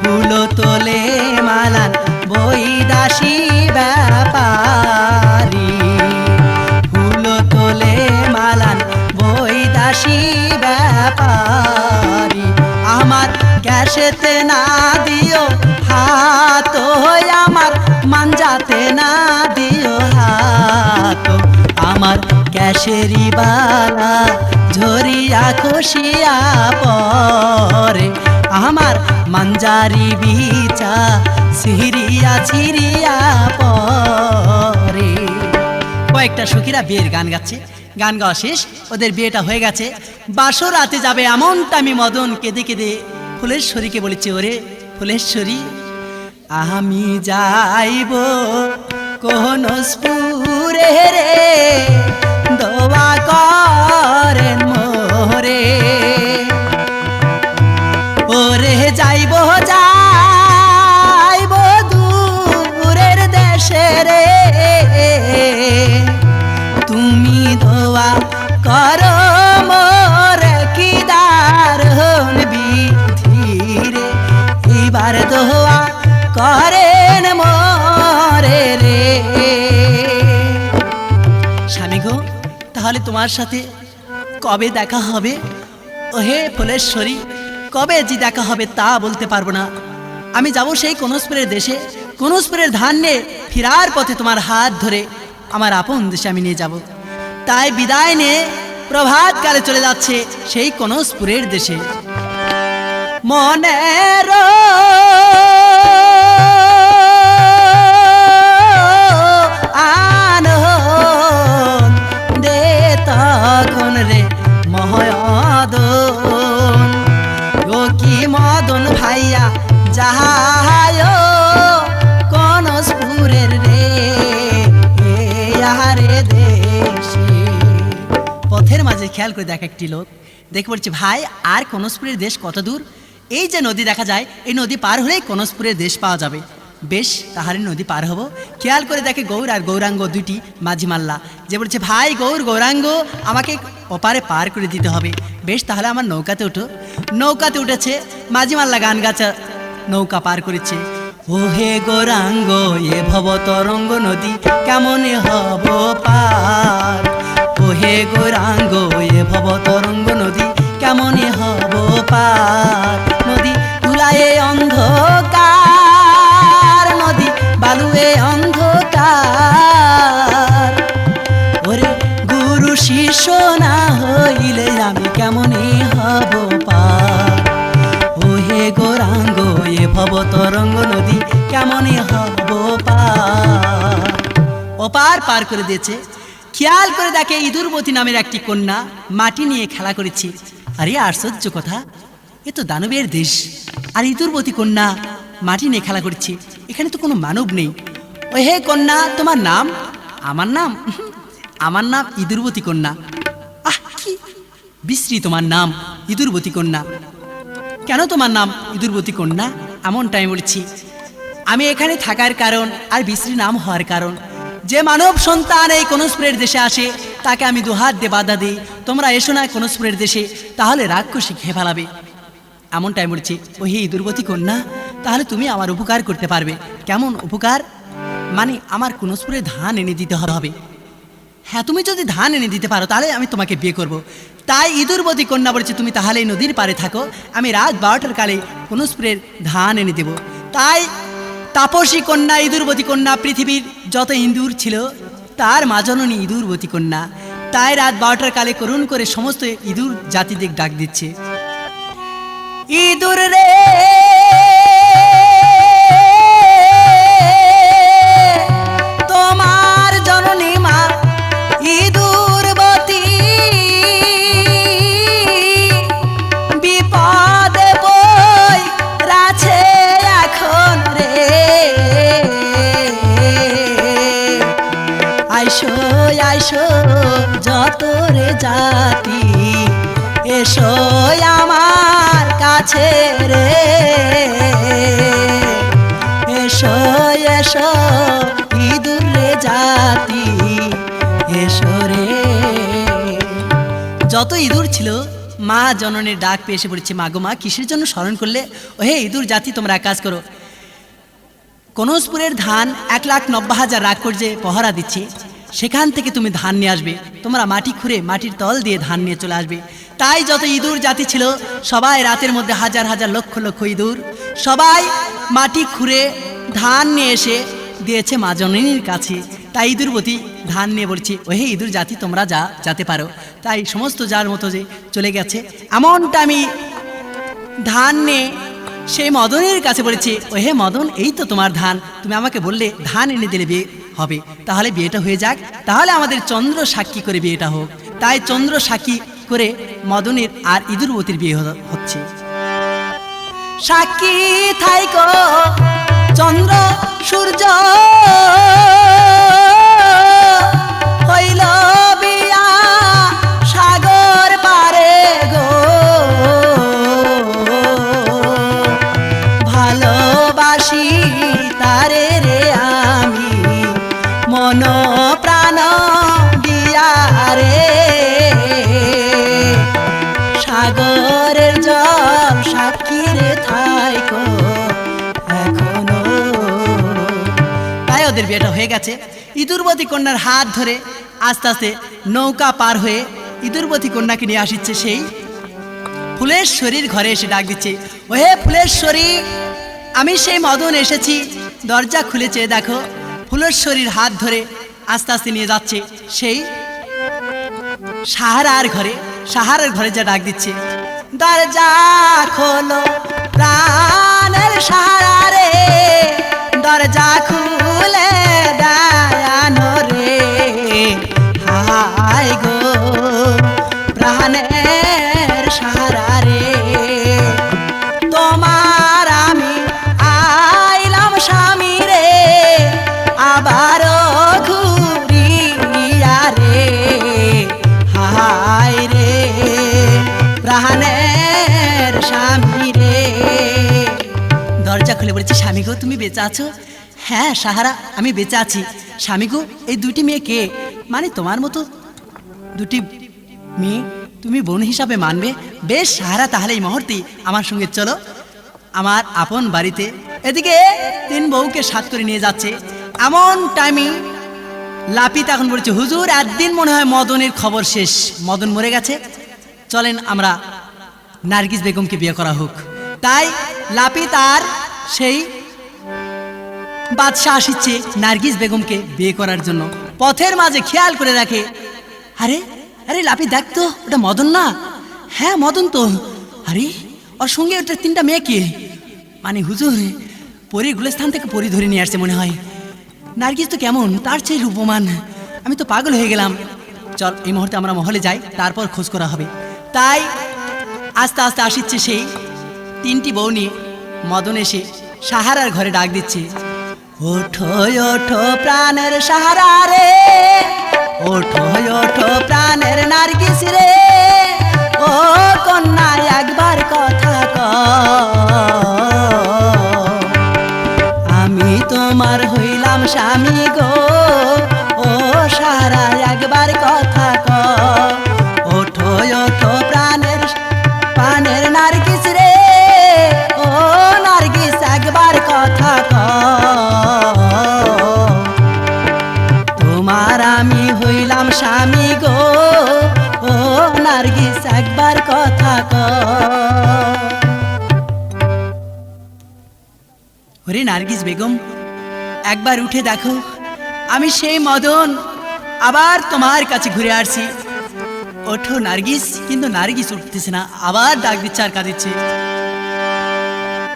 ফুল তোলে মালান বৈদাসী ব্যাপারী, ফুল তোলে মালান বৈদাসী ব্যাপারী। আমার গ্যাসেতে না দিও হাত, আমার মাঞ্জাতে না দিও হাত, আমার গ্যাসেরি বালা ঝরিয়া খসিয়া পরে, আমার মাঞ্জারি বিচা ছিরিয়া ছিরিয়া পরে। কয়েকটা সখীরা বিয়ের গান গাচ্ছে। গান গাওয়া শেষ, ওদের বিয়েটা হয়ে গেছে। বাসর রাতে যাবে এমনটা আমি মদন কেঁদে কেঁদে ফুলেশ্বরীকে বলেছি, ওরে ফুলেশ্বরী, আমি যাইব কোনসপুরে রে, দোয়া করেন মোরে, ওরে যাইব যাইব দূরের দেশে রে, তুমি দোয়া করো মোরে কি দারুণ বিধি রে, এবার দোয়া করেন মোরে রে। স্বামী গো, তাহলে তোমার সাথে কবে দেখা হবে? ও হে ফুলেশ্বরী, কবে যে দেখা হবে তা বলতে পারবো না। আমি যাব সেই কনসপুরের দেশে, কনসপুরের ধান নিয়ে ফিরার পথে তোমার হাত ধরে আমার আপন দেশে আমি নিয়ে যাব। তাই বিদায় নিয়ে প্রভাতকালে চলে যাচ্ছে সেই কনসপুরের দেশে। মনের আনন্দে তখন রে মহদন, ও কি মদন ভাইয়া যাহায় কনসপুরের রে রে দেশে। পথের মাঝে খেয়াল করে দেখ একটি লোক, দেখে বলছে, ভাই আর কনসপুরের দেশ কত দূর? এই যে নদী দেখা যায়, এই নদী পার হলেই কনসপুরের দেশ পাওয়া যাবে। বেশ, তাহারে নদী পার হব। খেয়াল করে দেখে গৌর আর গৌরাঙ্গ দুইটি মাঝি মাল্লা, যে বলছে, ভাই গৌর গৌরাঙ্গ, আমাকে ওপারে পার করে দিতে হবে। বেশ, তাহলে আমার নৌকাতে উঠো। নৌকাতে উঠেছে, মাঝি মাল্লা গান গাছা নৌকা পার করেছে। ও হে গৌরাঙ্গ, এ ভব তরঙ্গ নদী কেমন হব পার, ও হে গৌরাঙ্গ, এ ভব তরঙ্গ নদী কেমন হব পার। নদী তুলায়ে অন্ধকার, নদী বালুয়ে অন্ধকার, ওরে গুরু শিষ্য না হইলে আমি কেমনে হব পার। ও হে গৌরাঙ্গ, এ ভব তরঙ্গ নদী কেমনে হব পার। ওপার পার করে দিয়েছে। খেয়াল করে দেখে ইঁদুরবতী নামের একটি কন্যা মাটি নিয়ে খেলা করেছে। আরে আশ্চর্য কথা, এ তো দানবের দেশ, আর ইঁদুরবতী কন্যা মাটি নিয়ে খেলা করছে। এখানে তো কোনো মানব নেই। ও হে কন্যা, তোমার নাম? আমার নাম আমার নাম ইঁদুরবতী কন্যা। আহ, কি বিশ্রী তোমার নাম, ইঁদুরবতী কন্যা। কেন তোমার নাম ইঁদুরবতী কন্যা? এমনটাই বলছি। আমি এখানে থাকার কারণ আর বিশ্রী নাম হওয়ার কারণ, যে মানব সন্তান এই কনস্পুরের দেশে আসে তাকে আমি দুহাত দিয়ে বাধা দিই, তোমরা এসো না কনস্পুরের দেশে, তাহলে রাক্ষসী খেয়ে ফেলাবে। এমনটাই বলছি। ও হে ইঁদুরবতী কন্যা, তাহলে তুমি আমার উপকার করতে পারবে। কেমন উপকার? মানে আমার কনস্পুরে ধান এনে দিতে হবে। হ্যাঁ, তুমি যদি ধান এনে দিতে পারো তাহলে আমি তোমাকে বিয়ে করব। তাই ইঁদুরবতী কন্যা বলেছে, তুমি তাহলে এই নদীর পাড়ে থাকো, আমি রাত 12টার কালে কনস্পুরের ধান এনে দেব। তাই তাপসী কন্যা ইঁদুরবতী কন্যা, পৃথিবীর যত ইঁদুর ছিল তার মা জননী ইঁদুরবতী কন্যা। তাই রাত 12টার কালে করুণ করে সমস্ত ইঁদুর জাতিদের ডাক দিচ্ছে, ইঁদুর রে তোমার জননী মা ইঁদুরবতী বিপদে পড়েছে এখন রে। আইসো আইসো যত রে জাতি, এসো আমার কাছে রে। এসো এসো ইঁদুর রে জাতি, এসো রে। যত ইঁদুর ছিল মা জননীর ডাক পেয়ে এসে পড়েছে। মা গো মা, কিসের জন্য স্মরণ করলে? ও হে ইঁদুর জাতি, তোমরা এক কাজ করো, কনস্পুরের ধান 1,90,000 রাক্ষসে পহরা দিচ্ছে, সেখান থেকে তুমি ধান নিয়ে আসবে। তোমরা মাটি খুঁড়ে মাটির তল দিয়ে ধান নিয়ে চলে আসবে। তাই যত ইঁদুর জাতি ছিল সবাই রাতের মধ্যে হাজার হাজার লক্ষ লক্ষ ইঁদুর সবাই মাটি খুঁড়ে ধান নিয়ে এসে দিয়েছে মা জননীর কাছে। তাই ইঁদুরবতী ধান নিয়ে বলছে, ও হে ইঁদুর জাতি, তোমরা যেতে পারো। তাই সমস্ত যার মতো যে চলে গেছে। এমনটা আমি ধান নিয়ে সেই মদনের কাছে বলেছে, ও হে মদন, এই তো তোমার ধান, তুমি আমাকে বললে ধান এনে দিলে বিয়ে হবে, তাহলে বিয়েটা হয়ে যাক, তাহলে আমাদের চন্দ্র সাক্ষী করে বিয়েটা হোক। তাই চন্দ্র সাক্ষী করে মদনের আর ইঁদুরবতীর বিয়ে হচ্ছে। সাক্ষী থাইকো চন্দ্র সূর্য, হইল বিয়া সাগর পারে গো। ভালোবাসি তারে রে আমি মন প্রাণ দিয়া রে। সাগরের জল সাক্ষী রে থাইকো এখনো। তাই ওদের বিয়েটা হয়ে গেছে। ইঁদুরবতী কন্যার হাত ধরে আস্তে আস্তে নৌকা পার হয়ে ইঁদুরবতী কন্যাকে নিয়ে আসছে সেই ফুলেশ্বরীর ঘরে এসে ডাক দিচ্ছে, ও হে ফুলেশ্বরী, আমি সেই মদন এসেছি, দরজা খুলেছে দেখো। ফুলেশ্বরীর হাত ধরে আস্তে আস্তে নিয়ে যাচ্ছে সেই সাহারার ঘরে। সাহারার ঘরে যা ডাক দিচ্ছে, দরজা খোলো প্রাণের সাহারে, দরজা খুলে দায়ানো রে। হায় গো প্রাণের সাহারা রে, তোমার আমি আইলাম স্বামী রে, আবারও ঘুরিয়া রে। হায় রে প্রাণের স্বামী রে। দরজা খুলে বলেছি, স্বামী গো তুমি বেঁচে আছো? হ্যাঁ সাহারা, আমি বেঁচে আছি। স্বামী গো, এই দুটি মেয়ে কে? মানে তোমার মতো দুটি মেয়ে তুমি বোন হিসাবে মানবে? বেশ সাহারা, তাহলে এই মুহূর্তে আমার সঙ্গে চলো আমার আপন বাড়িতে। এদিকে 3 বউকে সাথ করে নিয়ে যাচ্ছে। এমন টাইমে লাপিত এখন বলছে, হুজুর একদিন মনে হয় মদনের খবর শেষ, মদন মরে গেছে, চলেন আমরা নার্গিস বেগমকে বিয়ে করা হোক। তাই লাপিত আর সেই বাদশাহ আসছে নার্গিস বেগমকে বিয়ে করার জন্য। পথের মাঝে খেয়াল করে দেখে, আরে আরে লাপিত দেখ তো, ওটা মদন না? হ্যাঁ মদন তো। আরে ওর সঙ্গে ওটা 3টা মেয়ে কে? মানে হুজুর পরীর গুলস্থান থেকে পরী ধরে নিয়ে আসছে মনে হয়। নার্গিস তো কেমন, তার চেয়ে রূপমান, আমি তো পাগল হয়ে গেলাম। চল এই মুহূর্তে আমরা মহলে যাই, তারপর খোঁজ করা হবে। তাই আস্তে আস্তে আসছে সেই 3টি বউ নিয়ে মদন এসে সাহারার ঘরে ডাক দিচ্ছে, ওঠো ওঠো প্রাণের সাহারা রে, ওঠো ওঠো প্রাণের নার্গিস রে, ও কন্যা একবার কথা আমি তোমার হইলাম স্বামী গো, ও সারা একবার কথা ওঠো ওঠো প্রাণের প্রাণের নার্গিস রে, ও নার্গিস একবার কথা তোমার আমি হইলাম স্বামী গো, ও নার্গিস একবার কথা ওরে নার্গিস বেগম, একবার উঠে দেখো, আমি সেই মদন আবার তোমার কাছে ঘুরে আসছি। ওঠো নার্গিস। কিন্তু নার্গিস উঠতেছে না, আবার ডাক দিচ্ছে আর কাঁদিচ্ছে।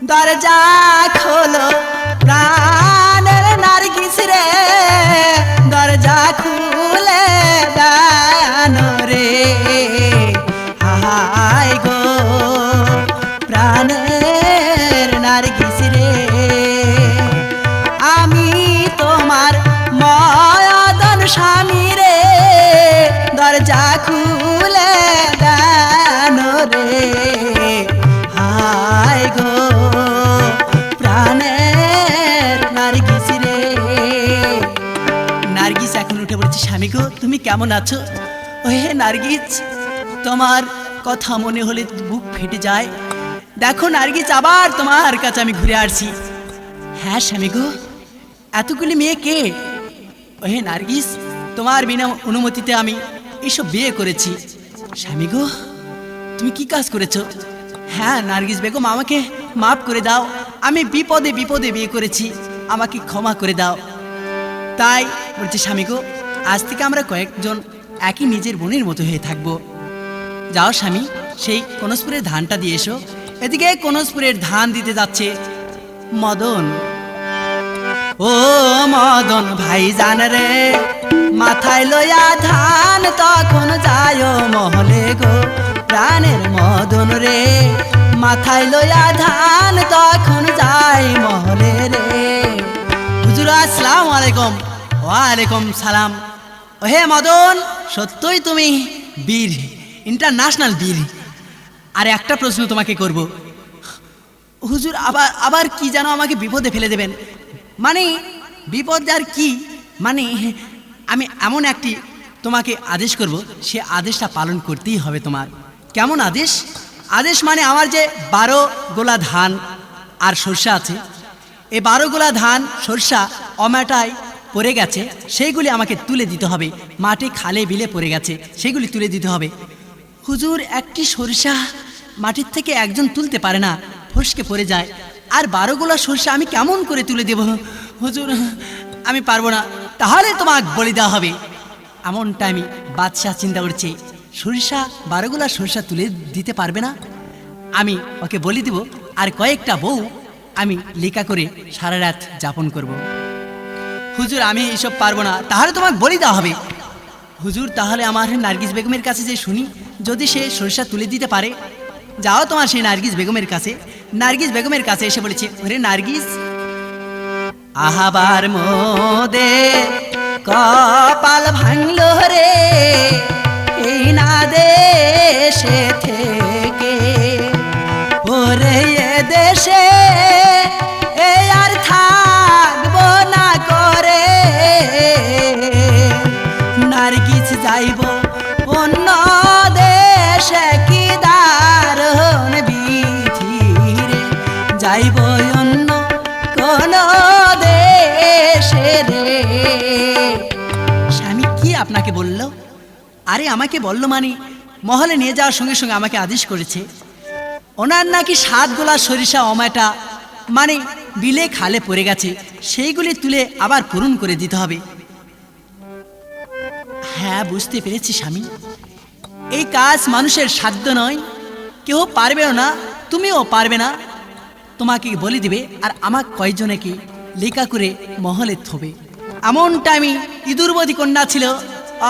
দরজা খোলো প্রাণের নার্গিস রে, দরজা খুলে দানো রে, হায় গো প্রাণের নার্গিস রে, আমি তোমার ময়াদন স্বামী রে, দরজা খুলে দানো রে, হায় গো প্রাণের নার্গিস রে। নার্গিস এখন উঠে বলছে, স্বামী গো তুমি কেমন আছো? ওহে নার্গিস, তোমার কথা মনে হলে বুক ফেটে যায়। দেখো নার্গিস, আবার তোমার কাছে আমি ঘুরে আসছি। হ্যাঁ স্বামী গো, এতগুলি মেয়ে কে? ওহে নার্গিস, তোমার বিনা অনুমতিতে আমি এসব বিয়ে করেছি। স্বামী গো, তুমি কি কাজ করেছো? হ্যাঁ নার্গিস বেগম, আমাকে মাফ করে দাও, আমি বিপদে বিপদে বিয়ে করেছি, আমাকে ক্ষমা করে দাও। তাই বলছে, স্বামী গো, আজ থেকে আমরা কয়েকজন একই নিজের বোনের মতো হয়ে থাকবো। যাও স্বামী, সেই কনসপুরের ধানটা দিয়ে এসো। এদিকে কনসপুরের ধান দিতে যাচ্ছে মদন। ও মদন ভাই জান রে, মাথায় লইয়া ধান তখন যায় মহলে গো, প্রাণের মদন রে, মাথায় লইয়া ধান তখন যায় মহলে রে। হুজুর আসসালামু আলাইকুম। ওয়ালাইকুম সালাম। ওহে মদন, সত্যই তুমি বীর, ইন্টারন্যাশনাল বীর। আর একটা প্রশ্ন তোমাকে করব। হুজুর আবার কি যেন আমাকে বিপদে ফেলে দেবেন? মানে বিপদ আর কি, মানে আমি এমন একটি তোমাকে আদেশ করব, সে আদেশটা পালন করতেই হবে তোমার। কেমন আদেশ? আদেশ মানে আমার যে 12 গোলা ধান আর সরষা আছে, এই 12 গোলা ধান সরষা অমেটায় পড়ে গেছে, সেইগুলি আমাকে তুলে দিতে হবে। মাঠে খালে বিলে পড়ে গেছে, সেইগুলি তুলে দিতে হবে। হুজুর, একটি সরষা মাটির থেকে একজন তুলতে পারে না, ফসকে পড়ে যায়। আর 12 গোলা সরষা আমি কেমন করে তুলে দেব? হুজুর আমি পারবো না। তাহলে তোমাকে বলে দেওয়া হবে। এমনটা আমি বাদশাহ চিন্তা করছি, সরষা 12 গোলা সরষা তুলে দিতে পারবে না, আমি ওকে বলে দিব। আর কয়েকটা বউ আমি লেখা করে সারা রাত যাপন করব। হুজুর আমি এইসব পারবো না। তাহলে তোমাকে বলে দেওয়া হবে। হুজুর তাহলে আমার নার্গিস বেগমের কাছে যে শুনি, যদি সে সরষা তুলে দিতে পারে। যাও তোমার সেই নার্গিস বেগমের কাছে। নার্গিস বেগমের কাছে এসে বলেছে, ওরে নার্গিস, আহাবার মোদে কপাল ভাঙলো রে, এই না দেশে থেকে, ওরে এ দেশে এ আর থাকবো না করে, নার্গিস যাইব অন্য দেশে, কি দারুণ বিধি রে, যাইব অন্য কোন দেশে রে। স্বামী কি আপনাকে বলল? আরে আমাকে বলল মানে মহলে নিয়ে যাওয়ার সঙ্গে সঙ্গে আমাকে আদেশ করেছে, ওনার নাকি 7 গোলা সরিষা অমেটা মানে বিলে খালে পড়ে গেছে, সেইগুলি তুলে আবার পূরণ করে দিতে হবে। হ্যাঁ বুঝতে পেরেছি স্বামী, এই কাজ মানুষের সাধ্য নয়, কেউ পারবেও না, তুমিও পারবে না। তোমাকে বলে দিবে, আর আমার কয়েকজনে কি লেখা করে মহলে থবে। এমনটা আমি ইঁদুরবতী কন্যা ছিল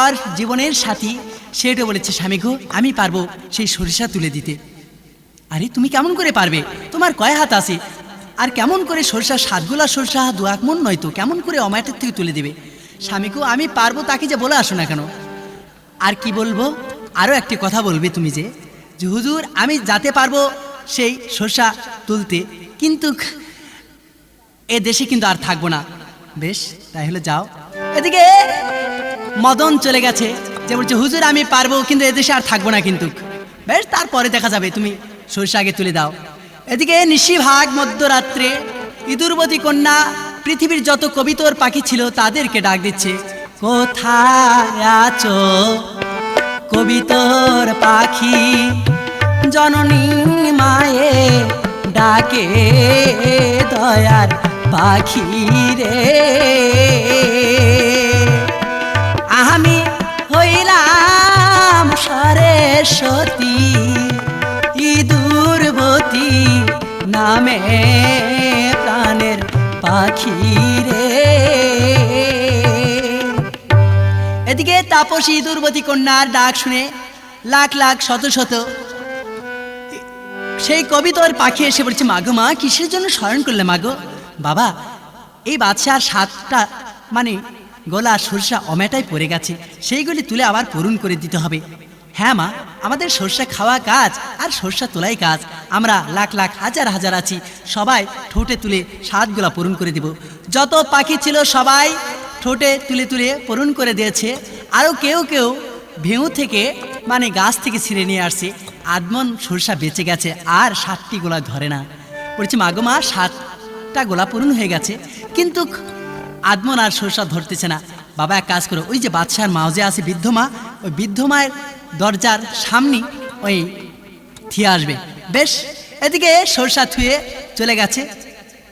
আর জীবনের সাথী, সেটা বলেছে, স্বামী গো আমি পারবো সেই সরিষা তুলে দিতে। আরে তুমি কেমন করে পারবে? তোমার কয় হাত আছে? আর কেমন করে সরষা 7 গোলা সরষা 2 মণ নয়তো কেমন করে অমাটের থেকে তুলে দেবে? স্বামীকেও আমি পারবো তাকে যে বলে আসো না কেন। আর কি বলবো, আরও একটি কথা বলবে তুমি যে হুজুর আমি যাতে পারবো সেই সরষা তুলতে, কিন্তু এ দেশে কিন্তু আর থাকবো না। বেশ তাই হলে যাও। এদিকে মদন চলে গেছে, যে বলছে হুজুর আমি পারবো কিন্তু এদেশে আর থাকবো না, কিন্তু বেশ তারপরে দেখা যাবে, তুমি সরষা আগে তুলে দাও। এদিকে নিশিভাগ মধ্যরাত্রে ইঁদুরবতী কন্যা পৃথিবীর যত কবিতর পাখি ছিল তাদেরকে ডাক দিচ্ছে, কোথায় আছো কবিতর পাখি, জননী মায়ে ডাকে দয়ার পাখি রে, আমি হইলাম সরস্বতী ইঁদুরবতী নামে প্রাণের পাখি রে। এদিকে তাপসী ইঁদুরবতী কন্যার ডাক শুনে লাখ লাখ শত শত সেই কবিতর পাখি এসে বলছে, মাগো মা কিসের জন্য স্মরণ করলে মাগো? বাবা এই বাদশার 7টা গোলা সরষা অমেটাই পড়ে গেছে, সেইগুলি তুলে আবার পূরণ করে দিতে হবে। হ্যাঁ মা, আমাদের সরষা খাওয়া কাজ আর সরষা তোলাই কাজ, আমরা লাখ লাখ হাজার হাজার আছি, সবাই ঠোঁটে তুলে 7 গোলা পূরণ করে দিব। যত পাখি ছিল সবাই ঠোঁটে তুলে তুলে পূরণ করে দিয়েছে। আরও কেউ কেউ ভেউ থেকে গাছ থেকে ছিঁড়ে নিয়ে আসছে, আধমন সরষা বেঁচে গেছে, আর 7টি গোলা ধরে না। বলছি মাগো মা 7টা গোলা পূরণ হয়ে গেছে, কিন্তু আধমন আর সরষা ধরতেছে না। বাবা এক কাজ করো, ওই যে বাদশার মাও যে আছে বৃদ্ধ মা, ওই বৃদ্ধ মায়ের দরজার সামনে ওই থিয়ে আসবে। বেশ এদিকে সরষা থুয়ে চলে গেছে,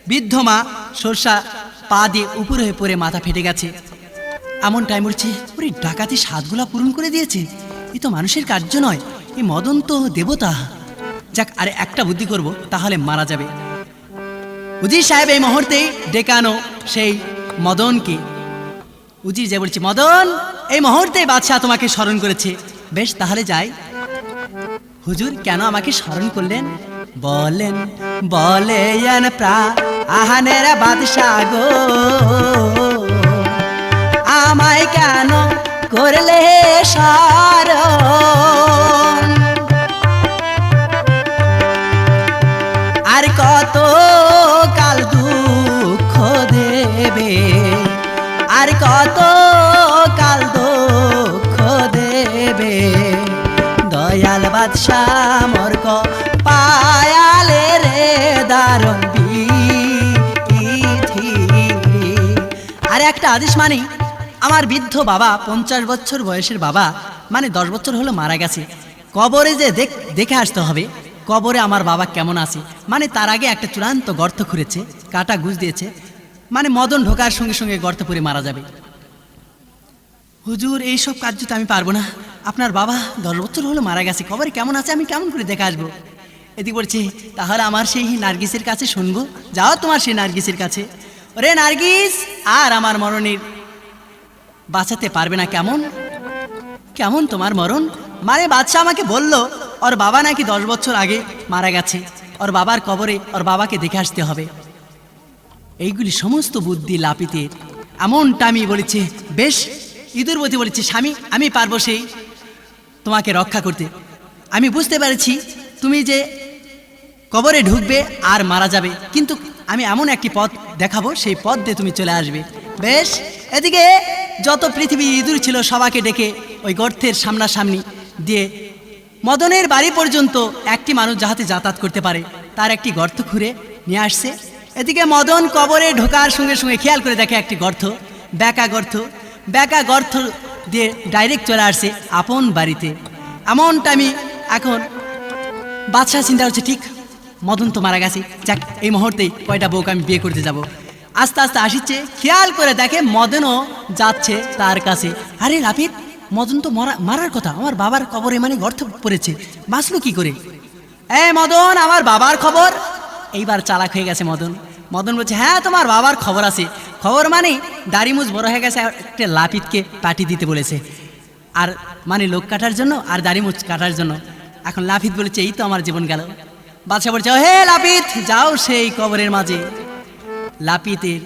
বৃদ্ধ মা সরষা পা দিয়ে উপরে হয়ে পড়ে মাথা ফেটে গেছে। এমন টাইম উঠছে, ওরে ডাকাতি 7 গোলা পূরণ করে দিয়েছে, এ তো মানুষের কার্য নয়, এই মদন তো দেবতা। যাক আরে একটা বুদ্ধি করব, তাহলে মারা যাবে। উজির সাহেব এই মুহূর্তেই ডেকে আনো সেই মদনকে। উজির যে বলছে, মদন এই মুহূর্তে বাদশাহ তোমাকে স্মরণ করেছে। বেশ তাহলে যাই। হুজুর কেন আমাকে স্মরণ করলেন? বলেন বলেন প্রাণের বাদশাহ গো, আমায় কেন করলে স্মরণ? আর কত কাল দুঃখ দেবে, আর কত কাল দুঃখ দেবে, দয়াল বাদশাহ মোর পায়ালে রে দারুণ বিধি। আর একটা আদেশ আমার বৃদ্ধ বাবা 50 বছর বয়সের বাবা 10 বছর হলো মারা গেছে, কবরে যে দেখে আসতে হবে কবরে আমার বাবা কেমন আছে। তার আগে একটা চূড়ান্ত গর্ত খুঁড়েছে, কাটা গুজ দিয়েছে, মদন ঢোকার সঙ্গে সঙ্গে গর্ত পরে মারা যাবে। হুজুর এইসব কাজ তো আমি পারবো না, আপনার বাবা 10 বছর হলো মারা গেছে, কবরে কেমন আছে আমি কেমন করে দেখে আসবো? এদিকে বলছে, তাহলে আমার সেই নার্গিসের কাছে শুনবো। যাও তোমার সেই নার্গিসের কাছে। ওরে নার্গিস, আর আমার মরণের বাঁচাতে পারবে না। কেমন কেমন তোমার মরণ? বাদশা আমাকে বলল ওর বাবা নাকি 10 বছর আগে মারা গেছে, ওর বাবার কবরে ওর বাবাকে দেখে আসতে হবে। এইগুলি সমস্ত বুদ্ধি লাপিতের। এমনটা আমি বলেছে, বেশ ইঁদুরবতী বলেছে, স্বামী আমি পারবো সেই তোমাকে রক্ষা করতে। আমি বুঝতে পেরেছি তুমি যে কবরে ঢুকবে আর মারা যাবে, কিন্তু আমি এমন একটি পথ দেখাবো, সেই পথ দিয়ে তুমি চলে আসবে। বেশ এদিকে যত পৃথিবীর ইঁদুর ছিল সবাইকে ডেকে ওই গর্তের সামনাসামনি দিয়ে মদনের বাড়ি পর্যন্ত একটি মানুষ যাহাতে যাতায়াত করতে পারে তার একটি গর্ত খুঁড়ে নিয়ে আসছে। এদিকে মদন কবরে ঢোকার সঙ্গে সঙ্গে খেয়াল করে দেখে একটি গর্ত, বেঁকা গর্ত দিয়ে ডাইরেক্ট চলে আসছে আপন বাড়িতে। এমনটা আমি এখন বাদশাহ চিন্তা হচ্ছে, ঠিক মদন তো মারা গেছে, যাক এই মুহূর্তেই কয়টা বউকে আমি বিয়ে করতে যাব। আস্তে আস্তে আসিচ্ছে, খেয়াল করে দেখে মদনও যাচ্ছে তার কাছে। আরে লাপিত, মদন তো মারার কথা, আমার বাবার কবরে গর্ত পড়েছে, বাঁচলো কি করে? মদন আমার বাবার খবর। এইবার চালাক হয়ে গেছে মদন বলছে, হ্যাঁ তোমার বাবার খবর আছে। খবর দাড়িমুজ বড় হয়ে গেছে, একটা লাপিতকে পাঠিয়ে দিতে বলেছে, আর লোক কাটার জন্য আর দাড়িমুজ কাটার জন্য। এখন লাপিত বলেছে, এই তো আমার জীবন গেল। বাদশা বলছে, হে লাপিত, যাও সেই কবরের মাঝে। লাপিতের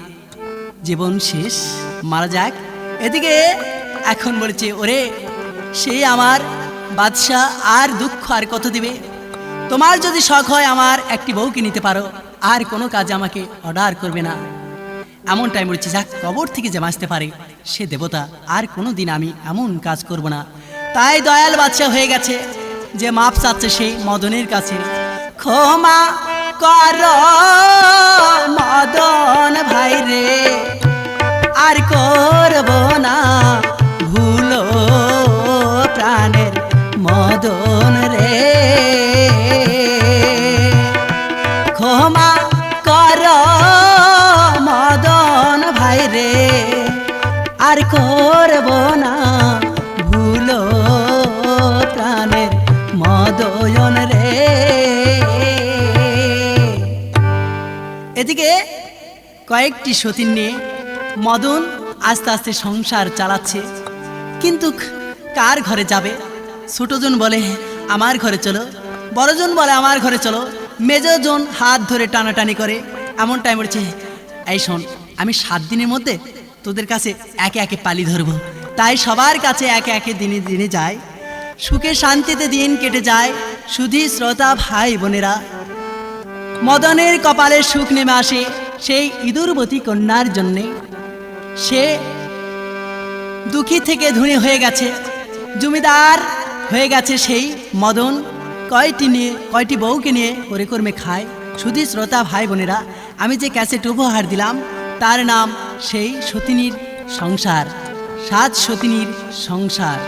জীবন শেষ, মারা যাক। এদিকে এখন বলছে, ওরে সে আমার বাদশা আর দুঃখ আর কত দিবে? তোমার যদি শখ হয় আমার একটি বউকে নিতে পারো, আর কোনো কাজ আমাকে অর্ডার করবে না। এমন টাইম বলছে, যাক, কবর থেকে যে বাঁচতে পারে সে দেবতা, আর কোনো দিন আমি এমন কাজ করব না। তাই দয়াল বাদশা হয়ে গেছে, যে মাপ চাচ্ছে সেই মদনের কাছে। ক্ষমা কর মদন ভাই রে, আর করব না ভুলো প্রাণের মদন রে। ক্ষমা কর মদন ভাই রে, আর করব না ভুলো প্রাণের মদন রে। এদিকে কয়েকটি সতীন নিয়ে মদন আস্তে আস্তে সংসার চালাচ্ছে, কিন্তু কার ঘরে যাবে? ছোটজন বলে আমার ঘরে চলো, বড়জন বলে আমার ঘরে চলো, মেজজন হাত ধরে টানাটানি করে। এমন টাইম হচ্ছে, এই শোন, আমি 7 দিনের মধ্যে তোদের কাছে একে একে পালি ধরবো। তাই সবার কাছে একে একে দিনে দিনে যায়, সুখে শান্তিতে দিন কেটে যায়। শুধু শ্রোতা ভাই বোনেরা, মদনের কপালে সুখ নেমে আসে সেই ইঁদুরবতী কন্যার জন্যে। সে দুঃখী থেকে ধনী হয়ে গেছে, জমিদার হয়ে গেছে সেই মদন। কয়টি বউকে নিয়ে করে কর্মে খায়। শুধু শ্রোতা ভাই বোনেরা, আমি যে ক্যাসেট উপহার দিলাম তার নাম সেই সতিনীর সংসার, 7 সতিনীর সংসার।